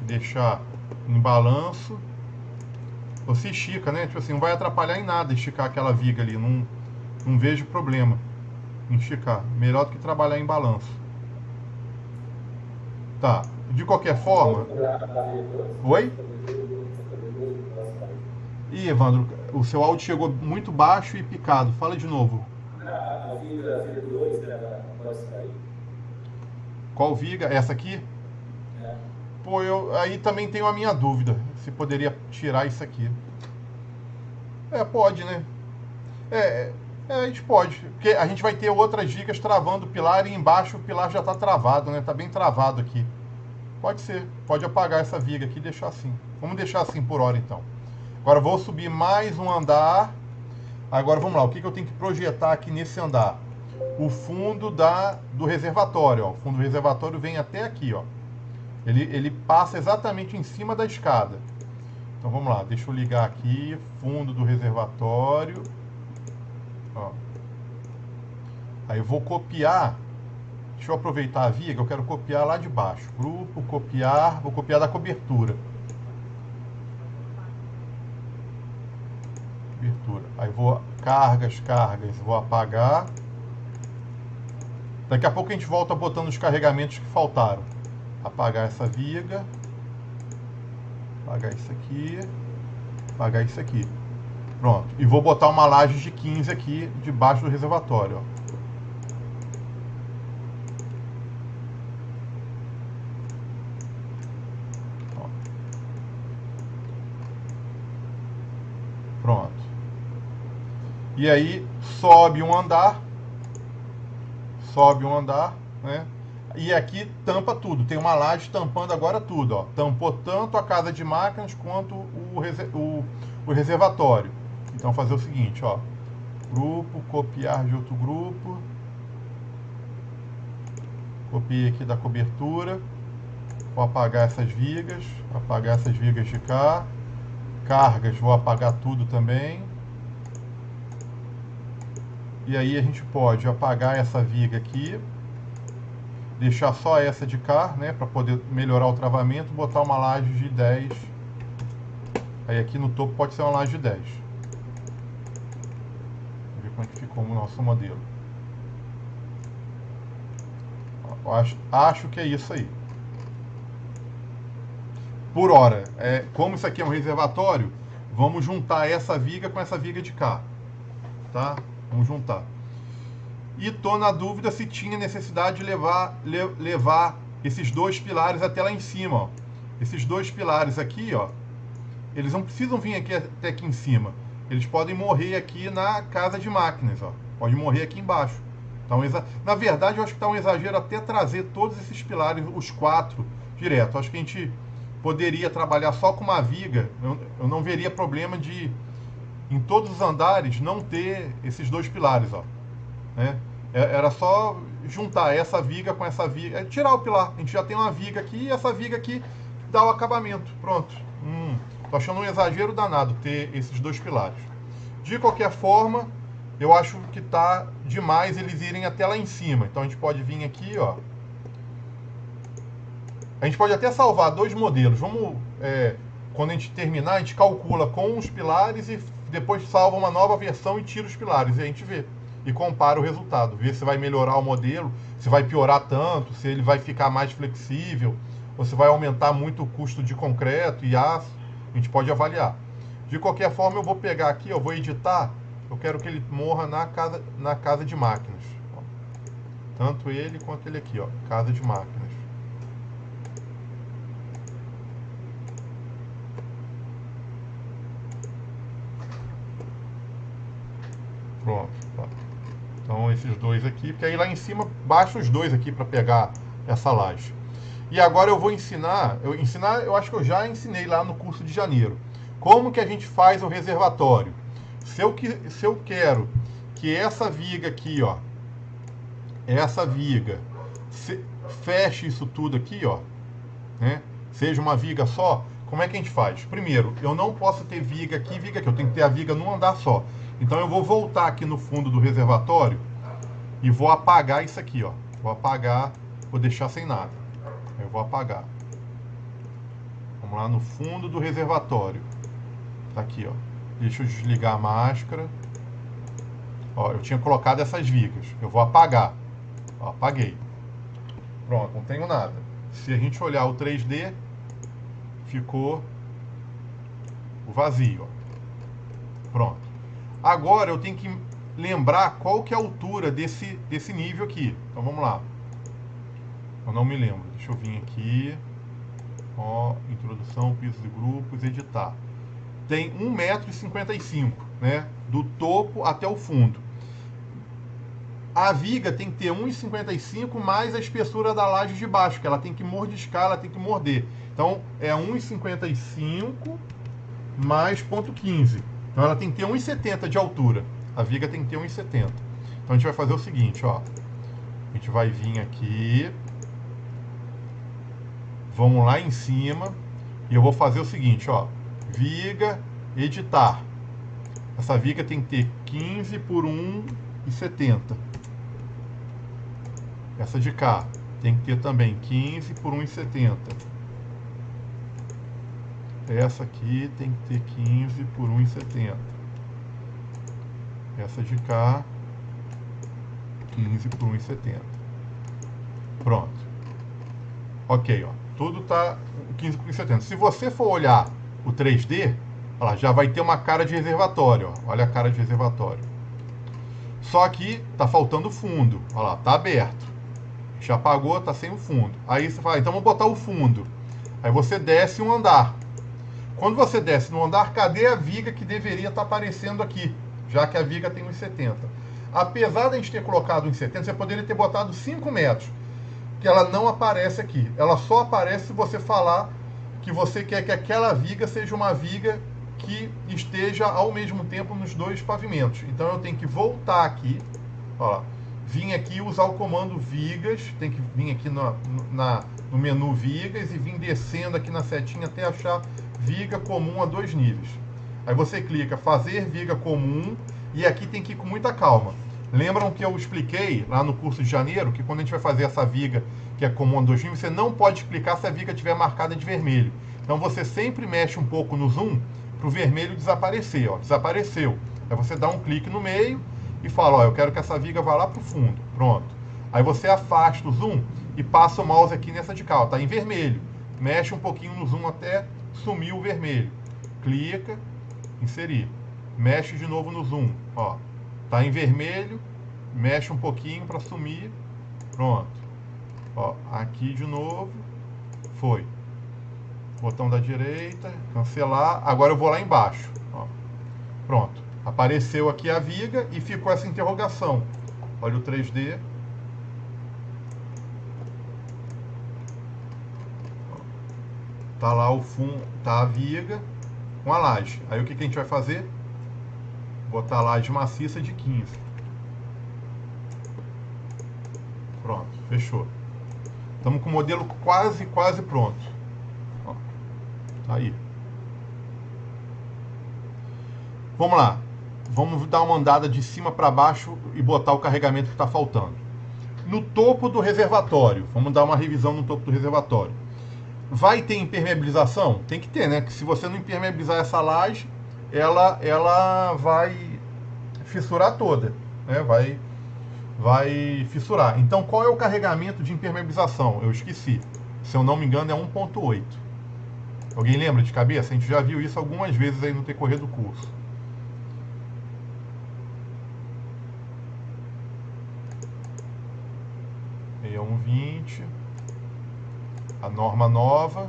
deixar em balanço. Você estica, né? Tipo assim, não vai atrapalhar em nada esticar aquela viga ali. Não vejo problema em esticar. Melhor do que trabalhar em balanço. Tá. De qualquer forma... Oi? Ih, Evandro, o seu áudio chegou muito baixo e picado. Fala de novo. A viga 2, pode sair? Qual viga? Essa aqui? É. Pô, aí também tenho a minha dúvida. Se poderia tirar isso aqui. Pode, né? A gente pode. Porque a gente vai ter outras vigas travando o pilar e embaixo o pilar já está travado, né? Tá bem travado aqui. Pode ser. Pode apagar essa viga aqui e deixar assim. Vamos deixar assim por hora, então. Agora vou subir mais um andar. Agora vamos lá. O que eu tenho que projetar aqui nesse andar? O fundo do reservatório, ó. O fundo do reservatório vem até aqui, ó. Ele passa exatamente em cima da escada. Então vamos lá. Deixa eu ligar aqui. Fundo do reservatório. Ó. Aí eu vou copiar. Deixa eu aproveitar a viga, eu quero copiar lá de baixo. Grupo, copiar, vou copiar da cobertura. Cobertura. Aí vou, cargas, vou apagar. Daqui a pouco a gente volta botando os carregamentos que faltaram. Apagar essa viga. Apagar isso aqui. Apagar isso aqui. Pronto. E vou botar uma laje de 15 aqui debaixo do reservatório, ó. Pronto. E aí sobe um andar, né? E aqui tampa tudo. Tem uma laje tampando agora tudo, ó. Tampou tanto a casa de máquinas quanto o reservatório. Então fazer o seguinte, ó. Grupo, copiar de outro grupo. Copiei aqui da cobertura. Vou apagar essas vigas de cá. Cargas, vou apagar tudo também. E aí a gente pode apagar essa viga aqui, deixar só essa de cá, né, para poder melhorar o travamento, botar uma laje de 10. Aí aqui no topo pode ser uma laje de 10. Vamos ver como é que ficou o nosso modelo. Acho que é isso aí. Por hora, como isso aqui é um reservatório, vamos juntar essa viga com essa viga de cá, tá? Vamos juntar. E tô na dúvida se tinha necessidade de levar esses dois pilares até lá em cima, ó. Esses dois pilares aqui, ó, eles não precisam vir aqui até aqui em cima. Eles podem morrer aqui na casa de máquinas, ó. Pode morrer aqui embaixo. Então, na verdade, eu acho que tá um exagero até trazer todos esses pilares, os 4, direto. Acho que a gente poderia trabalhar só com uma viga. Eu não veria problema de, em todos os andares, não ter esses dois pilares, ó. Né? Era só juntar essa viga com essa viga, tirar o pilar. A gente já tem uma viga aqui e essa viga aqui dá o acabamento. Pronto. Tô achando um exagero danado ter esses dois pilares. De qualquer forma, eu acho que tá demais eles irem até lá em cima. Então a gente pode vir aqui, ó. A gente pode até salvar dois modelos. Vamos, quando a gente terminar, a gente calcula com os pilares e depois salva uma nova versão e tira os pilares. E a gente vê e compara o resultado. Vê se vai melhorar o modelo, se vai piorar tanto, se ele vai ficar mais flexível, ou se vai aumentar muito o custo de concreto e aço. A gente pode avaliar. De qualquer forma, eu vou pegar aqui, eu vou editar. Eu quero que ele morra na casa de máquinas. Ó. Tanto ele quanto ele aqui, ó, casa de máquinas. Pronto. Tá. Então esses dois aqui, porque aí lá em cima baixa os dois aqui para pegar essa laje. E agora eu vou ensinar, eu acho que eu já ensinei lá no curso de janeiro, como que a gente faz o reservatório. Se eu quero que essa viga aqui, ó, essa viga feche isso tudo aqui, ó, né? Seja uma viga só, como é que a gente faz? Primeiro, eu não posso ter viga aqui e viga aqui, eu tenho que ter a viga num andar só. Então eu vou voltar aqui no fundo do reservatório e vou apagar isso aqui, ó. Vou apagar, vou deixar sem nada. Eu vou apagar. Vamos lá no fundo do reservatório. Tá aqui, ó. Deixa eu desligar a máscara. Ó, eu tinha colocado essas vigas. Eu vou apagar. Ó, apaguei. Pronto, não tenho nada. Se a gente olhar o 3D, ficou o vazio, ó. Pronto. Agora eu tenho que lembrar qual que é a altura desse nível aqui. Então vamos lá. Eu não me lembro. Deixa eu vir aqui. Ó, introdução, pisos e grupos, editar. Tem 1,55 m, né? Do topo até o fundo. A viga tem que ter 1,55 mais a espessura da laje de baixo, que ela tem que mordiscar, ela tem que morder. Então é 1,55 mais 0,15. Então ela tem que ter 1,70 de altura. A viga tem que ter 1,70. Então a gente vai fazer o seguinte, ó. A gente vai vir aqui. Vamos lá em cima. E eu vou fazer o seguinte, ó. Viga, editar. Essa viga tem que ter 15 por 1,70. Essa de cá tem que ter também 15 por 1,70. Essa aqui tem que ter 15 por 1,70. Essa de cá, 15 por 1,70. Pronto. Ok, ó. Tudo tá 15 por 1,70. Se você for olhar o 3D, olha lá, já vai ter uma cara de reservatório, ó. Olha a cara de reservatório. Só que tá faltando fundo. Olha lá, tá aberto. Já apagou, tá sem o fundo. Aí você fala, então vamos botar o fundo. Aí você desce um andar. Quando você desce no andar, cadê a viga que deveria estar aparecendo aqui? Já que a viga tem 1,70. Apesar de a gente ter colocado 1,70, você poderia ter botado 5 metros. Que ela não aparece aqui. Ela só aparece se você falar que você quer que aquela viga seja uma viga que esteja ao mesmo tempo nos dois pavimentos. Então eu tenho que voltar aqui, ó lá, vim aqui e usar o comando vigas, tem que vir aqui no menu vigas e vir descendo aqui na setinha até achar viga comum a 2 níveis. Aí você clica fazer viga comum e aqui tem que ir com muita calma. Lembram que eu expliquei lá no curso de janeiro que quando a gente vai fazer essa viga que é comum a 2 níveis, você não pode clicar se a viga estiver marcada de vermelho. Então você sempre mexe um pouco no zoom para o vermelho desaparecer. Ó, desapareceu. Aí você dá um clique no meio e fala, ó, eu quero que essa viga vá lá para o fundo. Pronto. Aí você afasta o zoom e passa o mouse aqui nessa de cá. Está em vermelho. Mexe um pouquinho no zoom até sumir o vermelho. Clica, inserir. Mexe de novo no zoom. Ó, tá em vermelho. Mexe um pouquinho para sumir. Pronto. Ó, aqui de novo. Foi. Botão da direita, cancelar. Agora eu vou lá embaixo. Ó. Pronto. Apareceu aqui a viga e ficou essa interrogação. Olha o 3D. Tá lá o fundo, tá a viga com a laje. Aí o que a gente vai fazer? Botar a laje maciça de 15. Pronto, fechou. Estamos com o modelo quase pronto. Ó, tá aí. Vamos lá. Vamos dar uma andada de cima para baixo e botar o carregamento que está faltando. No topo do reservatório, vamos dar uma revisão no topo do reservatório. Vai ter impermeabilização? Tem que ter, né? Que se você não impermeabilizar essa laje, ela vai fissurar toda, né? Vai fissurar. Então, qual é o carregamento de impermeabilização? Eu esqueci. Se eu não me engano, é 1.8. Alguém lembra de cabeça? A gente já viu isso algumas vezes aí no decorrer do curso. É 1.20. A norma nova.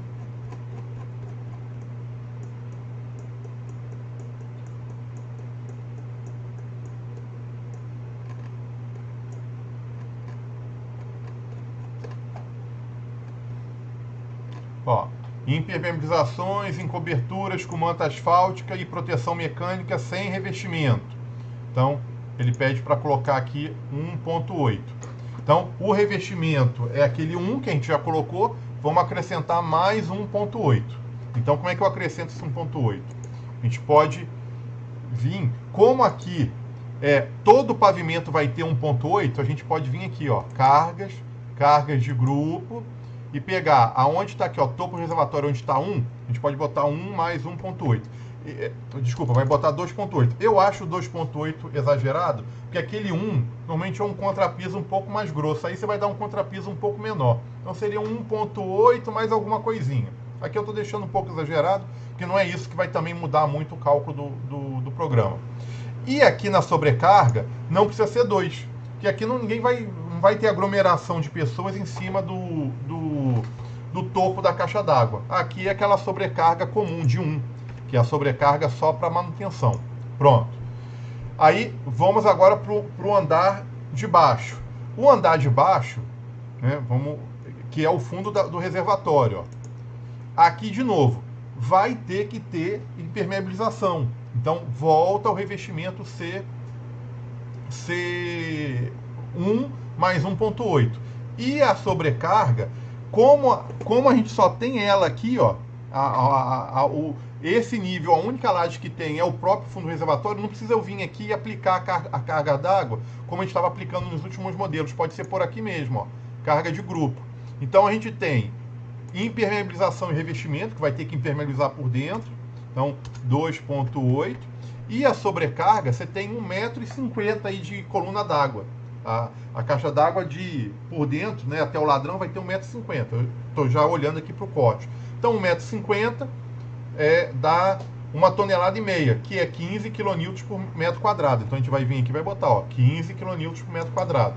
Ó, Impermeabilizações em coberturas com manta asfáltica e proteção mecânica sem revestimento. Então, ele pede para colocar aqui 1.8. Então, o revestimento é aquele 1 que a gente já colocou, vamos acrescentar mais 1.8. Então, como é que eu acrescento esse 1.8? A gente pode vir, como aqui todo o pavimento vai ter 1.8, a gente pode vir aqui, ó, cargas de grupo, e pegar aonde está aqui, ó, topo do reservatório, onde está 1, a gente pode botar 1 mais 1.8. Desculpa, vai botar 2.8. Eu acho o 2.8 exagerado, porque aquele 1 normalmente é um contrapiso um pouco mais grosso. Aí você vai dar um contrapiso um pouco menor. Então seria 1.8 mais alguma coisinha. Aqui eu estou deixando um pouco exagerado, porque não é isso que vai também mudar muito o cálculo do programa. E aqui na sobrecarga, não precisa ser 2, porque aqui não vai ter aglomeração de pessoas em cima do topo da caixa d'água. Aqui é aquela sobrecarga comum de 1, que é a sobrecarga só para manutenção. Pronto. Aí vamos agora para o andar de baixo. O andar de baixo, né, que é o fundo do reservatório. Ó. Aqui, de novo, vai ter que ter impermeabilização. Então, volta ao revestimento ser 1 mais 1.8. E a sobrecarga, como a gente só tem ela aqui, ó, esse nível, a única laje que tem é o próprio fundo do reservatório, não precisa eu vir aqui e aplicar a carga d'água, como a gente estava aplicando nos últimos modelos. Pode ser por aqui mesmo, ó, carga de grupo. Então, a gente tem impermeabilização e revestimento, que vai ter que impermeabilizar por dentro. Então, 2.8. E a sobrecarga, você tem 1,50 m aí de coluna d'água. A caixa d'água por dentro, né, até o ladrão, vai ter 1,50 m. Eu estou já olhando aqui para o corte. Então, 1,50 m dá 1,5 tonelada, que é 15 kN por metro quadrado. Então, a gente vai vir aqui e vai botar, ó, 15 kN por metro quadrado.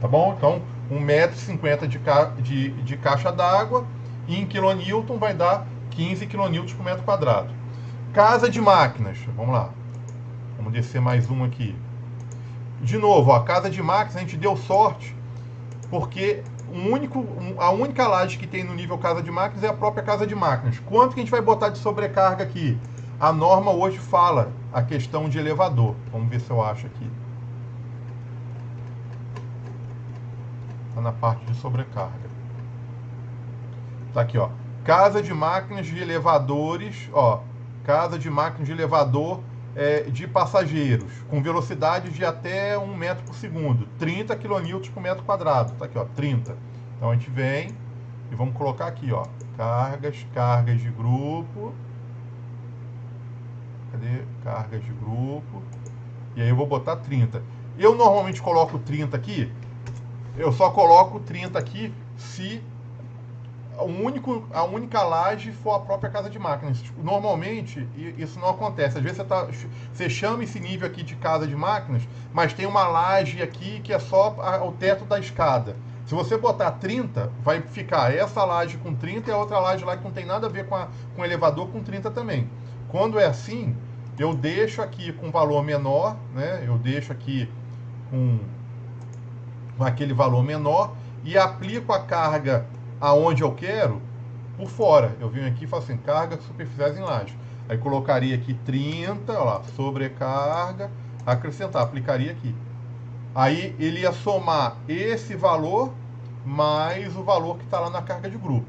Tá bom? Então, 1,50 m de caixa d'água, e em quilonewton vai dar 15 kN por metro quadrado. Casa de máquinas, vamos lá. Vamos descer mais um aqui. De novo, ó, a casa de máquinas a gente deu sorte, porque a única laje que tem no nível casa de máquinas é a própria casa de máquinas. Quanto que a gente vai botar de sobrecarga aqui? A norma hoje fala a questão de elevador. Vamos ver se eu acho aqui. Está na parte de sobrecarga. Tá aqui, ó. Casa de máquinas de elevadores, ó. Casa de máquinas de elevador de passageiros, com velocidade de até 1 metro por segundo. 30 kN por metro quadrado. Tá aqui, ó, 30. Então a gente vem e vamos colocar aqui, ó. Cargas de grupo. Cadê? Cargas de grupo. E aí eu vou botar 30. Eu normalmente coloco 30 aqui. Eu só coloco 30 aqui se a única laje for a própria casa de máquinas. Normalmente, isso não acontece. Às vezes você chama esse nível aqui de casa de máquinas, mas tem uma laje aqui que é só o teto da escada. Se você botar 30, vai ficar essa laje com 30 e a outra laje lá que não tem nada a ver com o elevador com 30 também. Quando é assim, eu deixo aqui com valor menor, né? Eu deixo aqui com aquele valor menor e aplico a carga aonde eu quero, por fora. Eu venho aqui e faço assim, carga superficiais em laje. Aí colocaria aqui 30, olha lá, sobrecarga, acrescentar, aplicaria aqui. Aí ele ia somar esse valor mais o valor que está lá na carga de grupo.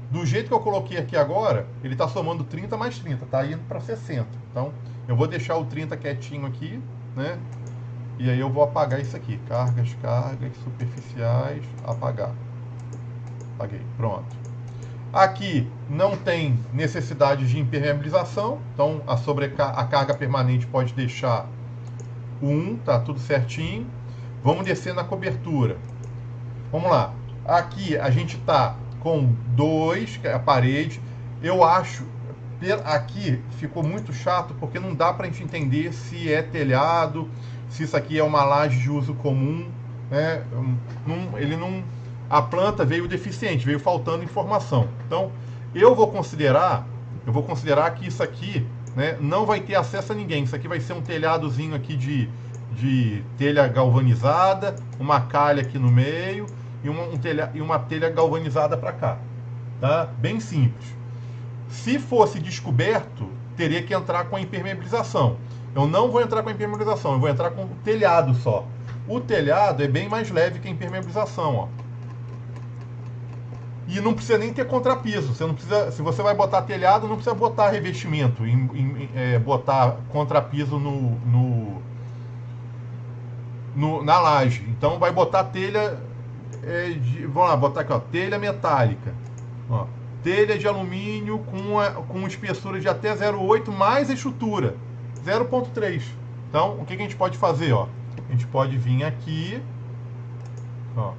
Do jeito que eu coloquei aqui agora, ele está somando 30 mais 30, está indo para 60. Então, eu vou deixar o 30 quietinho aqui, né? E aí eu vou apagar isso aqui, cargas superficiais, apagar. Apaguei, pronto. Aqui não tem necessidade de impermeabilização, então a carga permanente pode deixar 1, tá tudo certinho. Vamos descer na cobertura. Vamos lá. Aqui a gente tá com 2, que é a parede. Eu acho, aqui ficou muito chato, porque não dá pra gente entender se é telhado, se isso aqui é uma laje de uso comum, né? A planta veio deficiente, veio faltando informação. Então, eu vou considerar que isso aqui, né, não vai ter acesso a ninguém. Isso aqui vai ser um telhadozinho aqui de telha galvanizada, uma calha aqui no meio e uma telha galvanizada para cá. Tá? Bem simples. Se fosse descoberto, teria que entrar com a impermeabilização. Eu não vou entrar com a impermeabilização, eu vou entrar com o telhado só. O telhado é bem mais leve que a impermeabilização, ó. E não precisa nem ter contrapiso. Você não precisa, se você vai botar telhado, não precisa botar revestimento, botar contrapiso na laje. Então vai botar telha, vamos lá, botar aqui, ó, telha metálica. Ó, telha de alumínio com espessura de até 0,8 mais estrutura 0,3. Então, o que a gente pode fazer? Ó? A gente pode vir aqui, ó,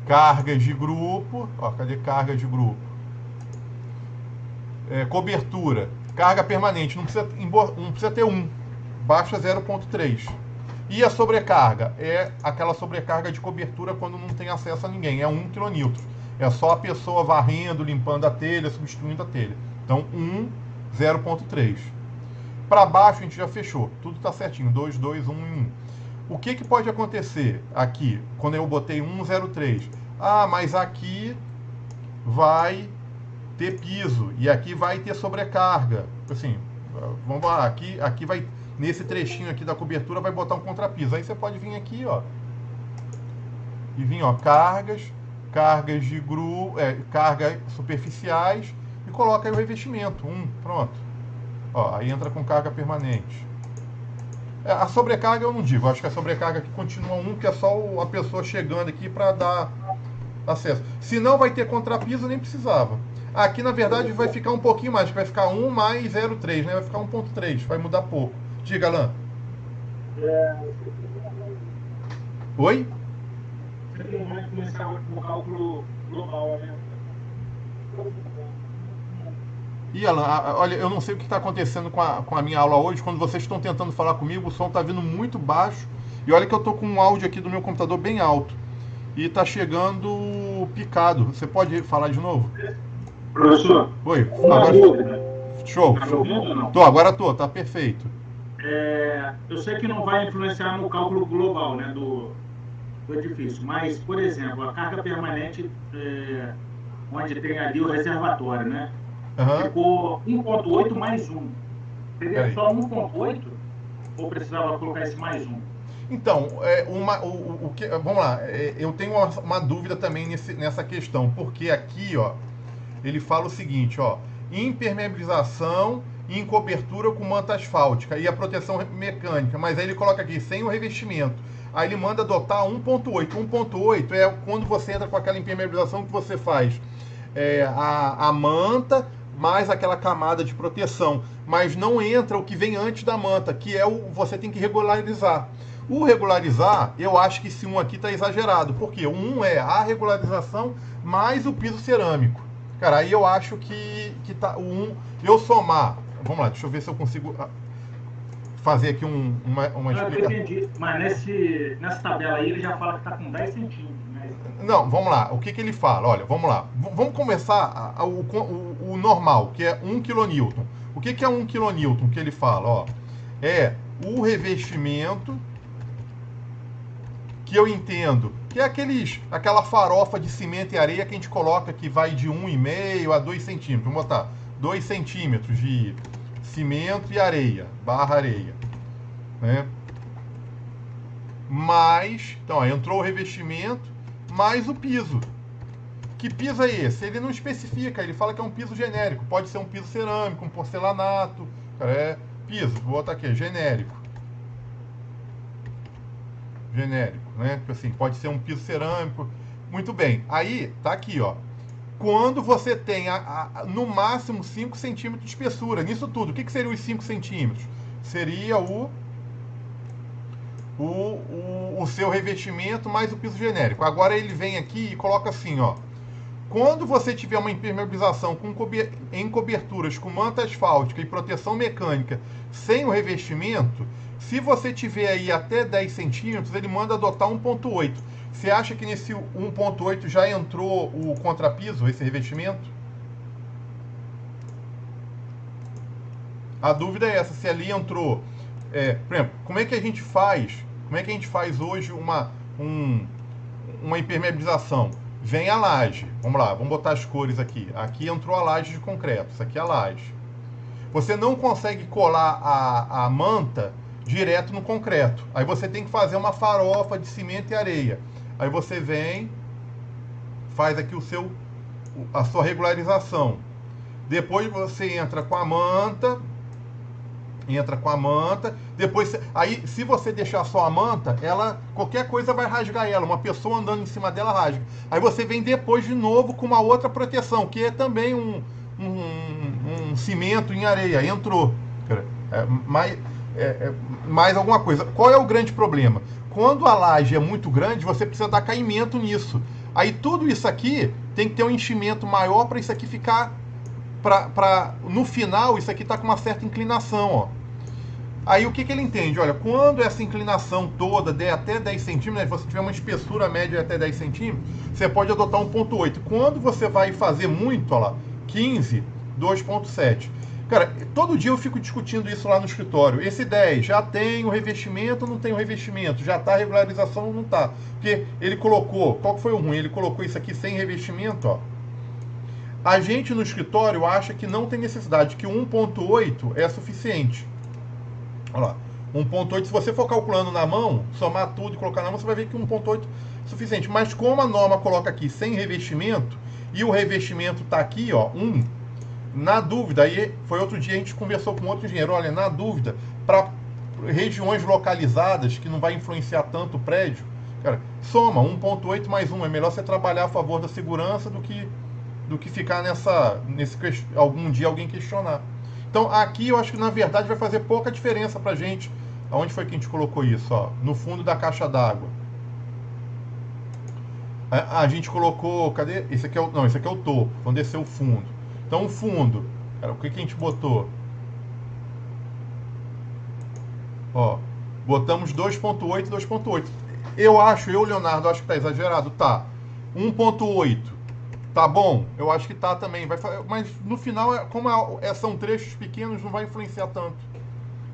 cargas de grupo, ó, cadê carga de grupo? Cobertura, carga permanente, não precisa ter 1, baixa 0,3. E a sobrecarga? É aquela sobrecarga de cobertura quando não tem acesso a ninguém, é 1 kN. É só a pessoa varrendo, limpando a telha, substituindo a telha. Então, 0,3. Para baixo a gente já fechou. Tudo está certinho. 2, 2, 1 e 1. O que pode acontecer aqui, quando eu botei 1,03? Ah, mas aqui vai ter piso. E aqui vai ter sobrecarga. Assim, vamos lá. Aqui vai, nesse trechinho aqui da cobertura, vai botar um contrapiso. Aí você pode vir aqui, ó. E vir, ó, cargas de grupo, cargas superficiais, e coloca aí o revestimento, pronto. Ó, aí entra com carga permanente. A sobrecarga eu não digo, acho que a sobrecarga aqui continua 1, que é só a pessoa chegando aqui para dar acesso. Se não vai ter contrapiso, nem precisava. Aqui, na verdade, vai ficar um pouquinho mais, vai ficar 1 mais 0,3, né? Vai ficar 1,3, vai mudar pouco. Diga, Alan. Oi? Vai começar o cálculo global, né? E Alan, olha, eu não sei o que está acontecendo com a minha aula hoje. Quando vocês estão tentando falar comigo, o som está vindo muito baixo. E olha que eu estou com um áudio aqui do meu computador bem alto. E está chegando picado. Você pode falar de novo? Professor, oi. Uma dúvida. Show. Tá me ouvindo ou não? Agora tá perfeito. Eu sei que não vai influenciar no cálculo global, né, do edifício, mas, por exemplo, a carga permanente, onde tem ali o reservatório, né? Ficou 1,8 mais 1. Seria só 1,8? Ou precisava colocar esse mais 1? Então, vamos lá, eu tenho uma dúvida também nessa questão, porque aqui, ó, ele fala o seguinte, ó, impermeabilização em cobertura com manta asfáltica e a proteção mecânica, mas aí ele coloca aqui, sem o revestimento. Aí ele manda adotar 1,8. 1,8 é quando você entra com aquela impermeabilização que você faz a manta mais aquela camada de proteção, mas não entra o que vem antes da manta, que você tem que regularizar. O regularizar, eu acho que esse 1 aqui está exagerado, porque o 1 é a regularização mais o piso cerâmico. Cara, aí eu acho que tá, o 1, eu somar, vamos lá, deixa eu ver se eu consigo fazer aqui uma explicação. Eu entendi, mas nessa tabela aí ele já fala que está com 10 centímetros. Né? Não, vamos lá, o que ele fala? Olha, vamos lá, vamos começar o normal, que é 1 kN. O que é 1 kN que ele fala? Ó, é o revestimento, que eu entendo, que é aquela farofa de cimento e areia que a gente coloca, que vai de 1,5 a 2 centímetros. Vamos botar 2 centímetros de cimento e areia, barra areia, né? Mais, então, ó, entrou o revestimento, mais o piso. Que piso é esse? Ele não especifica, ele fala que é um piso genérico. Pode ser um piso cerâmico, um porcelanato, piso, vou botar aqui, genérico. Genérico, né? Assim, pode ser um piso cerâmico. Muito bem. Aí, tá aqui, ó. Quando você tem no máximo 5 centímetros de espessura, nisso tudo, o que seria os 5 centímetros? Seria o seu revestimento mais o piso genérico. Agora ele vem aqui e coloca assim, ó. Quando você tiver uma impermeabilização em coberturas com manta asfáltica e proteção mecânica sem o revestimento, se você tiver aí até 10 centímetros, ele manda adotar 1,8. Você acha que nesse 1,8 já entrou o contrapiso, esse revestimento? A dúvida é essa, se ali entrou. Por exemplo, como é que a gente faz hoje uma impermeabilização? vem a laje. Vamos lá, vamos botar as cores aqui. Aqui entrou a laje de concreto, isso aqui é a laje. Você não consegue colar a manta direto no concreto. Aí você tem que fazer uma farofa de cimento e areia. Aí você vem, faz aqui a sua regularização. Depois você entra com a manta, depois, aí se você deixar só a manta, qualquer coisa vai rasgar ela, uma pessoa andando em cima dela rasga. Aí você vem depois de novo com uma outra proteção, que é também um cimento em areia, entrou. Mais alguma coisa. Qual é o grande problema? Quando a laje é muito grande, você precisa dar caimento nisso. Aí tudo isso aqui tem que ter um enchimento maior para isso aqui ficar... no final, isso aqui está com uma certa inclinação, ó. Aí o que ele entende? Olha, quando essa inclinação toda der até 10 centímetros, se você tiver uma espessura média até 10 centímetros, você pode adotar 1.8. Quando você vai fazer muito, ó lá, 15, 2.7. Cara, todo dia eu fico discutindo isso lá no escritório. Esse 10, já tem o revestimento ou não tem o revestimento? Já está a regularização ou não está? Porque ele colocou, qual que foi o ruim? Ele colocou isso aqui sem revestimento, ó. A gente no escritório acha que não tem necessidade, que 1.8 é suficiente. Olha lá, 1.8, se você for calculando na mão, somar tudo e colocar na mão, você vai ver que 1.8 é suficiente. Mas como a norma coloca aqui sem revestimento, e o revestimento está aqui, ó, 1, na dúvida, aí foi outro dia a gente conversou com outro engenheiro, olha, na dúvida, para regiões localizadas, que não vai influenciar tanto o prédio, cara, soma 1.8 mais 1, é melhor você trabalhar a favor da segurança do que ficar algum dia alguém questionar. Então aqui eu acho que na verdade vai fazer pouca diferença pra gente. Aonde foi que a gente colocou isso? Ó, no fundo da caixa d'água. A gente colocou, cadê? Esse aqui é o topo, vamos descer o fundo. Então o fundo, cara, o que a gente botou? Ó, botamos 2.8, 2.8. Leonardo, acho que tá exagerado, tá. 1.8. Tá bom? Eu acho que tá também. Mas no final, como são trechos pequenos, não vai influenciar tanto.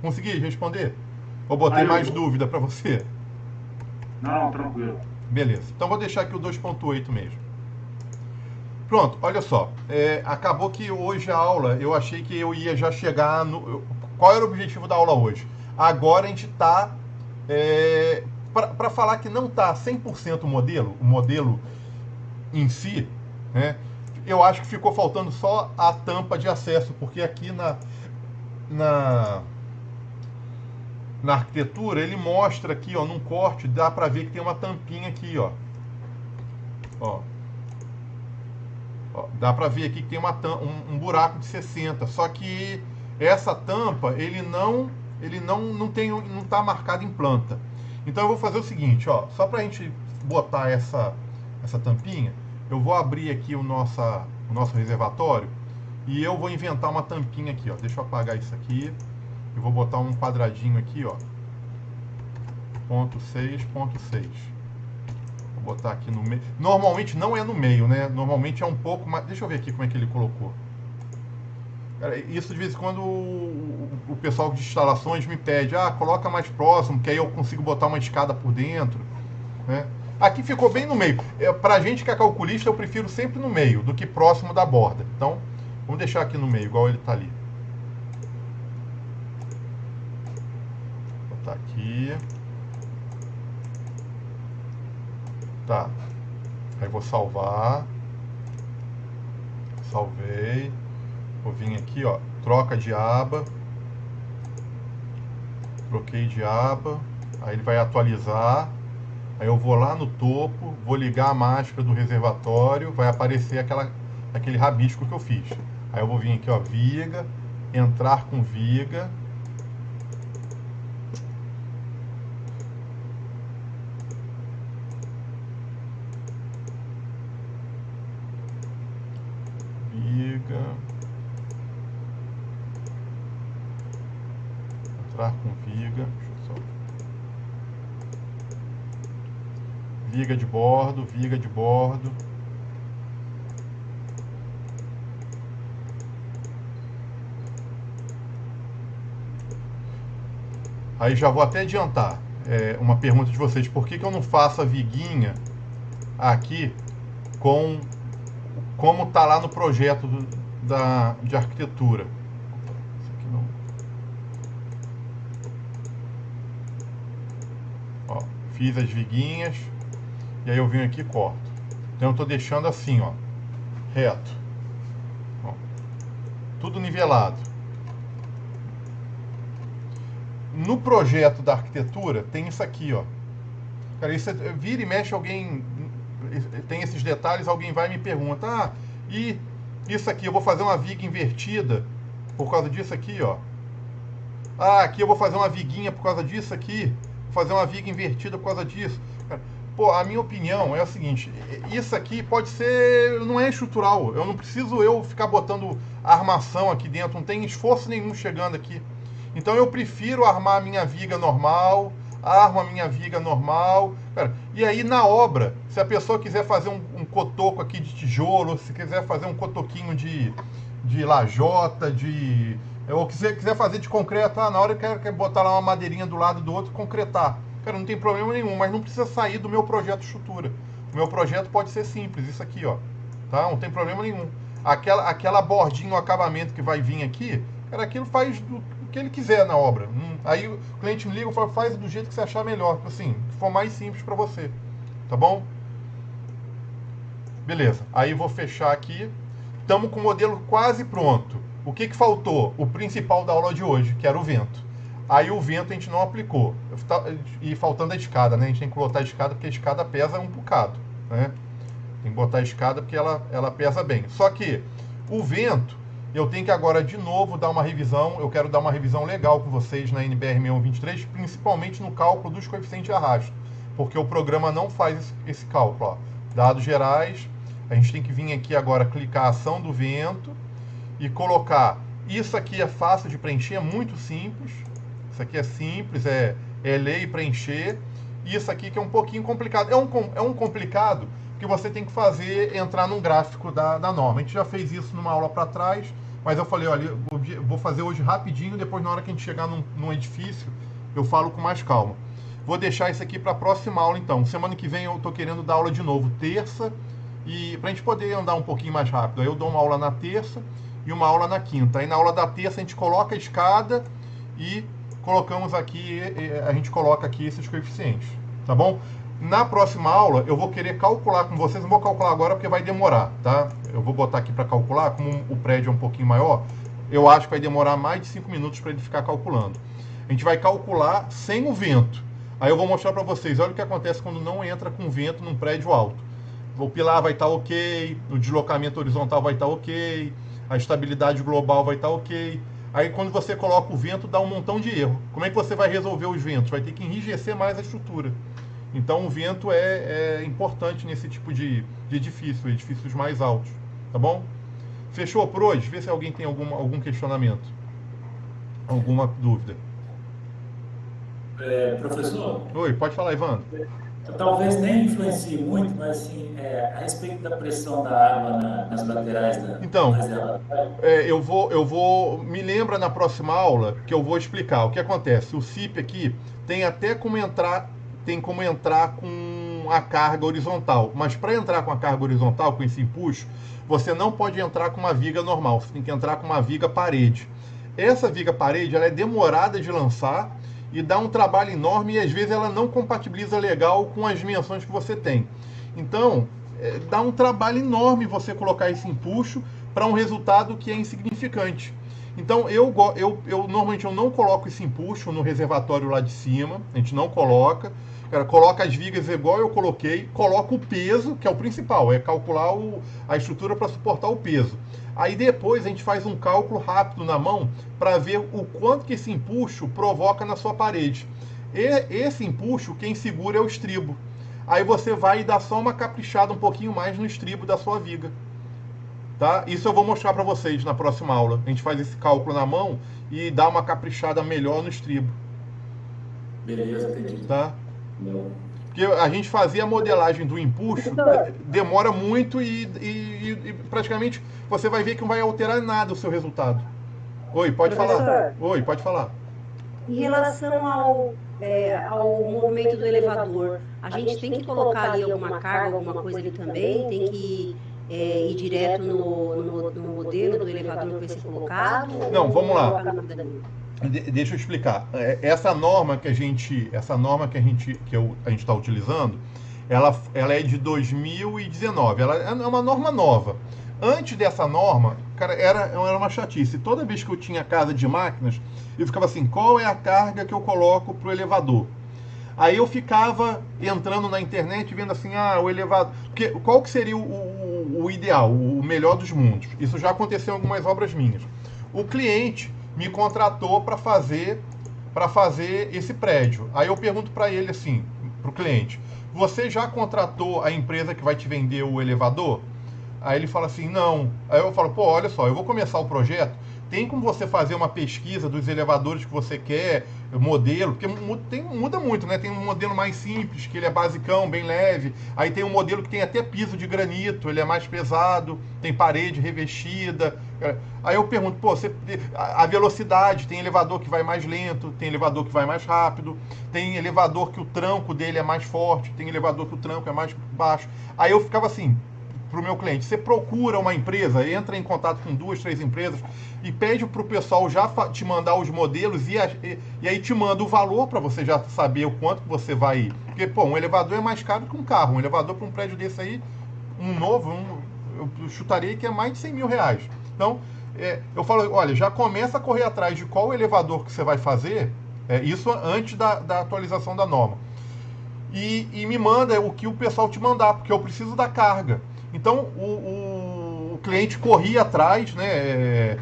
Consegui responder? Ou botei mais dúvida para você? Não, tranquilo. Beleza. Então vou deixar aqui o 2.8 mesmo. Pronto, olha só. Acabou que hoje a aula, eu achei que eu ia já chegar no... Qual era o objetivo da aula hoje? Agora a gente tá... para falar que não tá 100% o modelo em si, né? Eu acho que ficou faltando só a tampa de acesso, porque aqui na arquitetura ele mostra aqui, ó, num corte, dá para ver que tem uma tampinha aqui, ó. Ó, dá para ver aqui que tem um buraco de 60, só que essa tampa ele não tá marcado em planta. Então eu vou fazer o seguinte, ó, só para a gente botar essa tampinha, eu vou abrir aqui o nosso reservatório e eu vou inventar uma tampinha aqui, ó. Deixa eu apagar isso aqui. Eu vou botar um quadradinho aqui, ó. Ponto 6, ponto 6. Vou botar aqui no meio. Normalmente não é no meio, né? Normalmente é um pouco mais... Deixa eu ver aqui como é que ele colocou. Isso de vez em quando o pessoal de instalações me pede, coloca mais próximo, que aí eu consigo botar uma escada por dentro, né? Aqui ficou bem no meio. Pra gente que é calculista, eu prefiro sempre no meio, do que próximo da borda. Então, vamos deixar aqui no meio, igual ele tá ali. Vou botar aqui. Tá. Aí vou salvar. Salvei. Vou vir aqui, ó. Troca de aba. Troquei de aba. Aí ele vai atualizar. Aí eu vou lá no topo, vou ligar a máscara do reservatório, vai aparecer aquele rabisco que eu fiz. Aí eu vou vir aqui, ó, viga, entrar com viga. Viga. Entrar com viga. Deixa eu só... Viga de bordo, viga de bordo. Aí já vou até adiantar uma pergunta de vocês. Por que eu não faço a viguinha aqui com como está lá no projeto de arquitetura. Isso aqui não. Ó, fiz as viguinhas e aí eu venho aqui e corto. Então eu estou deixando assim, ó, reto. Ó, tudo nivelado. No projeto da arquitetura tem isso aqui, ó. Cara, isso vira e mexe, alguém tem esses detalhes, alguém vai e me pergunta: ah, e isso aqui, eu vou fazer uma viga invertida por causa disso aqui, ó. Ah, aqui eu vou fazer uma viguinha por causa disso aqui, vou fazer uma viga invertida por causa disso. Pô, a minha opinião é o seguinte: isso aqui pode ser, não é estrutural, eu não preciso ficar botando armação aqui dentro, não tem esforço nenhum chegando aqui. Então eu prefiro armar a minha viga normal, armo a minha viga normal. Cara, e aí na obra, se a pessoa quiser fazer um cotoco aqui de tijolo, se quiser fazer um cotoquinho de lajota, ou quiser fazer de concreto, na hora eu quero botar lá uma madeirinha do lado do outro e concretar. Cara, não tem problema nenhum, mas não precisa sair do meu projeto de estrutura. O meu projeto pode ser simples, isso aqui, ó. Tá? Não tem problema nenhum. Aquela bordinha, o acabamento que vai vir aqui, cara, aquilo faz o que ele quiser na obra. Aí o cliente me liga e fala: faz do jeito que você achar melhor, assim, que for mais simples para você. Tá bom? Beleza. Aí vou fechar aqui. Estamos com o modelo quase pronto. O que faltou? O principal da aula de hoje, que era o vento. Aí o vento a gente não aplicou. E faltando a escada, né? A gente tem que botar a escada porque a escada pesa um bocado, né? Tem que botar a escada porque ela pesa bem. Só que o vento, eu tenho que agora de novo dar uma revisão. Eu quero dar uma revisão legal com vocês na NBR 6123, principalmente no cálculo dos coeficientes de arrasto, porque o programa não faz esse cálculo, ó. Dados gerais, a gente tem que vir aqui agora, clicar a ação do vento e colocar. Isso aqui é fácil de preencher, é muito simples. Isso aqui é simples, é ler e preencher. Isso aqui que é um pouquinho complicado. É um complicado que você tem que fazer, entrar num gráfico da norma. A gente já fez isso numa aula para trás, mas eu falei: olha, vou fazer hoje rapidinho, depois na hora que a gente chegar num edifício, eu falo com mais calma. Vou deixar isso aqui para a próxima aula, então. Semana que vem eu estou querendo dar aula de novo, terça, e para a gente poder andar um pouquinho mais rápido. Aí eu dou uma aula na terça e uma aula na quinta. Aí na aula da terça a gente coloca a escada e colocamos aqui, a gente coloca aqui esses coeficientes, tá bom? Na próxima aula eu vou querer calcular com vocês, não vou calcular agora porque vai demorar, tá? Eu vou botar aqui para calcular, como o prédio é um pouquinho maior, eu acho que vai demorar mais de 5 minutos para ele ficar calculando. A gente vai calcular sem o vento. Aí eu vou mostrar para vocês, olha o que acontece quando não entra com vento num prédio alto. O pilar vai estar ok, o deslocamento horizontal vai estar ok, a estabilidade global vai estar ok. Aí quando você coloca o vento, dá um montão de erro. Como é que você vai resolver os ventos? Vai ter que enrijecer mais a estrutura. Então o vento é importante nesse tipo de edifício, edifícios mais altos. Tá bom? Fechou por hoje? Vê se alguém tem algum questionamento. Alguma dúvida. Professor? Oi, pode falar, Ivandro. Talvez nem influencie muito, mas assim, a respeito da pressão da água nas laterais da então, reserva. eu vou me lembra na próxima aula que eu vou explicar o que acontece. O CIP aqui tem até como entrar com a carga horizontal, mas para entrar com a carga horizontal, com esse empuxo, você não pode entrar com uma viga normal, você tem que entrar com uma viga parede. Essa viga parede, ela é demorada de lançar e dá um trabalho enorme, e às vezes ela não compatibiliza legal com as dimensões que você tem. Então, dá um trabalho enorme você colocar esse empuxo para um resultado que é insignificante. Então, eu normalmente eu não coloco esse empuxo no reservatório lá de cima, a gente não coloca. Cara, coloca as vigas igual eu coloquei, coloca o peso, que é o principal, é calcular a estrutura para suportar o peso. Aí depois a gente faz um cálculo rápido na mão para ver o quanto que esse empuxo provoca na sua parede. E esse empuxo, quem segura é o estribo. Aí você vai dar só uma caprichada um pouquinho mais no estribo da sua viga. Tá? Isso eu vou mostrar para vocês na próxima aula. A gente faz esse cálculo na mão e dá uma caprichada melhor no estribo. Beleza, entendi. Tá? Não. Porque a gente fazia a modelagem do empuxo, demora muito e praticamente você vai ver que não vai alterar nada o seu resultado. Oi, pode falar. Oi, pode falar. Em relação ao movimento do elevador, a gente tem que colocar ali alguma carga, alguma coisa ali também? Tem que ir direto no modelo do elevador que vai ser colocado? Não, vamos lá. Lá. Deixa eu explicar. Essa norma que a gente está utilizando, ela é de 2019. Ela é uma norma nova. Antes dessa norma, cara, era uma chatice. Toda vez que eu tinha casa de máquinas, eu ficava assim, qual é a carga que eu coloco para o elevador? Aí eu ficava entrando na internet, vendo assim, o elevador... Qual que seria o ideal, o melhor dos mundos? Isso já aconteceu em algumas obras minhas. O cliente me contratou para fazer esse prédio. Aí eu pergunto para ele assim, para o cliente, você já contratou a empresa que vai te vender o elevador? Aí ele fala assim, não. Aí eu falo, pô, olha só, eu vou começar o projeto, tem como você fazer uma pesquisa dos elevadores que você quer, modelo, porque muda muito, né? Tem um modelo mais simples, que ele é basicão, bem leve. Aí tem um modelo que tem até piso de granito, ele é mais pesado, tem parede revestida. Aí eu pergunto, pô, a velocidade, tem elevador que vai mais lento, tem elevador que vai mais rápido, tem elevador que o tranco dele é mais forte, tem elevador que o tranco é mais baixo. Aí eu ficava assim, para o meu cliente, você procura uma empresa, entra em contato com 2, 3 empresas e pede para o pessoal já te mandar os modelos e aí te manda o valor para você já saber o quanto que você vai ir. Porque, pô, um elevador é mais caro que um carro. Um elevador para um prédio desse aí, um novo, eu chutaria que é mais de 100 mil reais. Então, eu falo, olha, já começa a correr atrás de qual elevador que você vai fazer, isso antes da atualização da norma. E me manda o que o pessoal te mandar, porque eu preciso da carga. Então, o cliente corria atrás, né,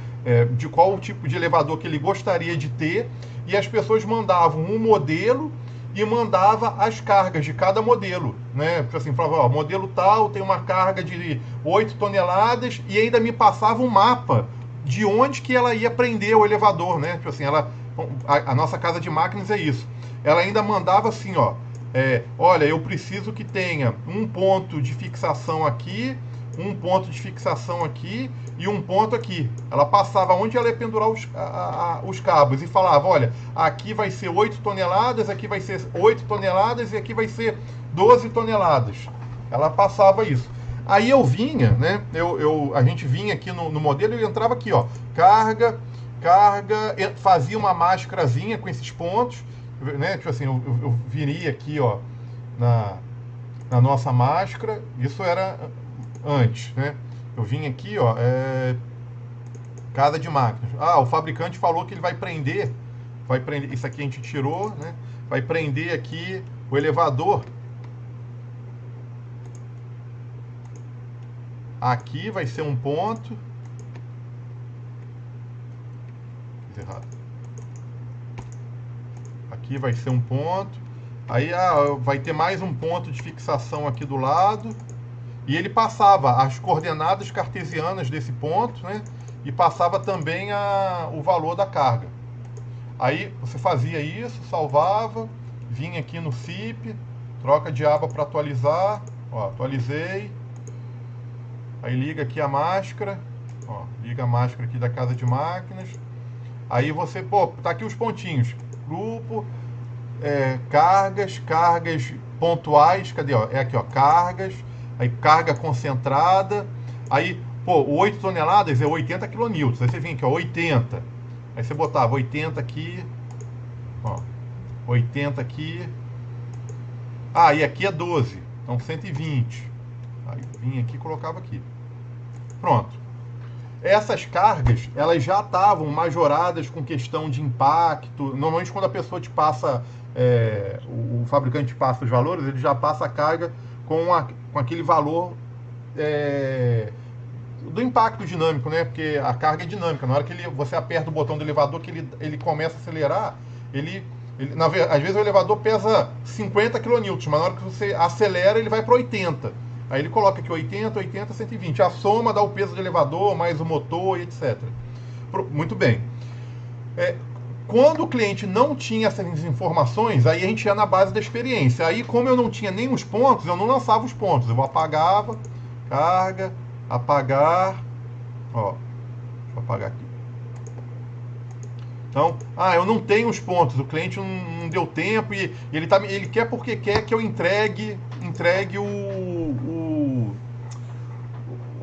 de qual tipo de elevador que ele gostaria de ter, e as pessoas mandavam um modelo e mandava as cargas de cada modelo, né? Assim, falava, ó, modelo tal tem uma carga de 8 toneladas e ainda me passava um mapa de onde que ela ia prender o elevador, né? Tipo assim, a nossa casa de máquinas é isso. Ela ainda mandava assim, ó, olha, eu preciso que tenha um ponto de fixação aqui, um ponto de fixação aqui e um ponto aqui. Ela passava onde ela ia pendurar os cabos e falava, olha, aqui vai ser 8 toneladas, aqui vai ser 8 toneladas e aqui vai ser 12 toneladas. Ela passava isso. Aí eu vinha, né, a gente vinha aqui no modelo e eu entrava aqui, ó, carga, fazia uma máscarazinha com esses pontos, né, tipo assim, eu viria aqui, ó, na nossa máscara, isso era antes, né, eu vim aqui, ó, casa de máquinas, o fabricante falou que ele vai prender, isso aqui a gente tirou, né, vai prender aqui o elevador, aqui vai ser um ponto, fiz errado. Aqui vai ser um ponto, aí vai ter mais um ponto de fixação aqui do lado, e ele passava as coordenadas cartesianas desse ponto, né, e passava também o valor da carga. Aí você fazia isso, salvava, vinha aqui no CIP, troca de aba para atualizar, ó, atualizei, aí liga aqui a máscara, ó, liga a máscara aqui da casa de máquinas, aí você, pô, tá aqui os pontinhos, grupo, cargas pontuais, cadê, ó, aqui, ó, cargas, aí carga concentrada, aí, pô, 8 toneladas é 80 kN, aí você vem aqui, ó, 80, aí você botava 80 aqui, ó, 80 aqui, e aqui é 12, então 120, aí vinha aqui e colocava aqui, pronto. Essas cargas, elas já estavam majoradas com questão de impacto. Normalmente quando a pessoa te passa, o fabricante passa os valores, ele já passa a carga com aquele valor do impacto dinâmico, né? Porque a carga é dinâmica. Na hora que você aperta o botão do elevador, que ele começa a acelerar, às vezes o elevador pesa 50 kN, mas na hora que você acelera, ele vai para 80. Aí ele coloca aqui 80, 80, 120. A soma dá o peso do elevador, mais o motor e etc. Muito bem. Quando o cliente não tinha essas informações, aí a gente ia na base da experiência. Aí, como eu não tinha nem os pontos, eu não lançava os pontos. Eu apagava, carga, apagar. Ó, deixa eu apagar aqui. Então, eu não tenho os pontos, o cliente não deu tempo e ele quer porque quer que eu entregue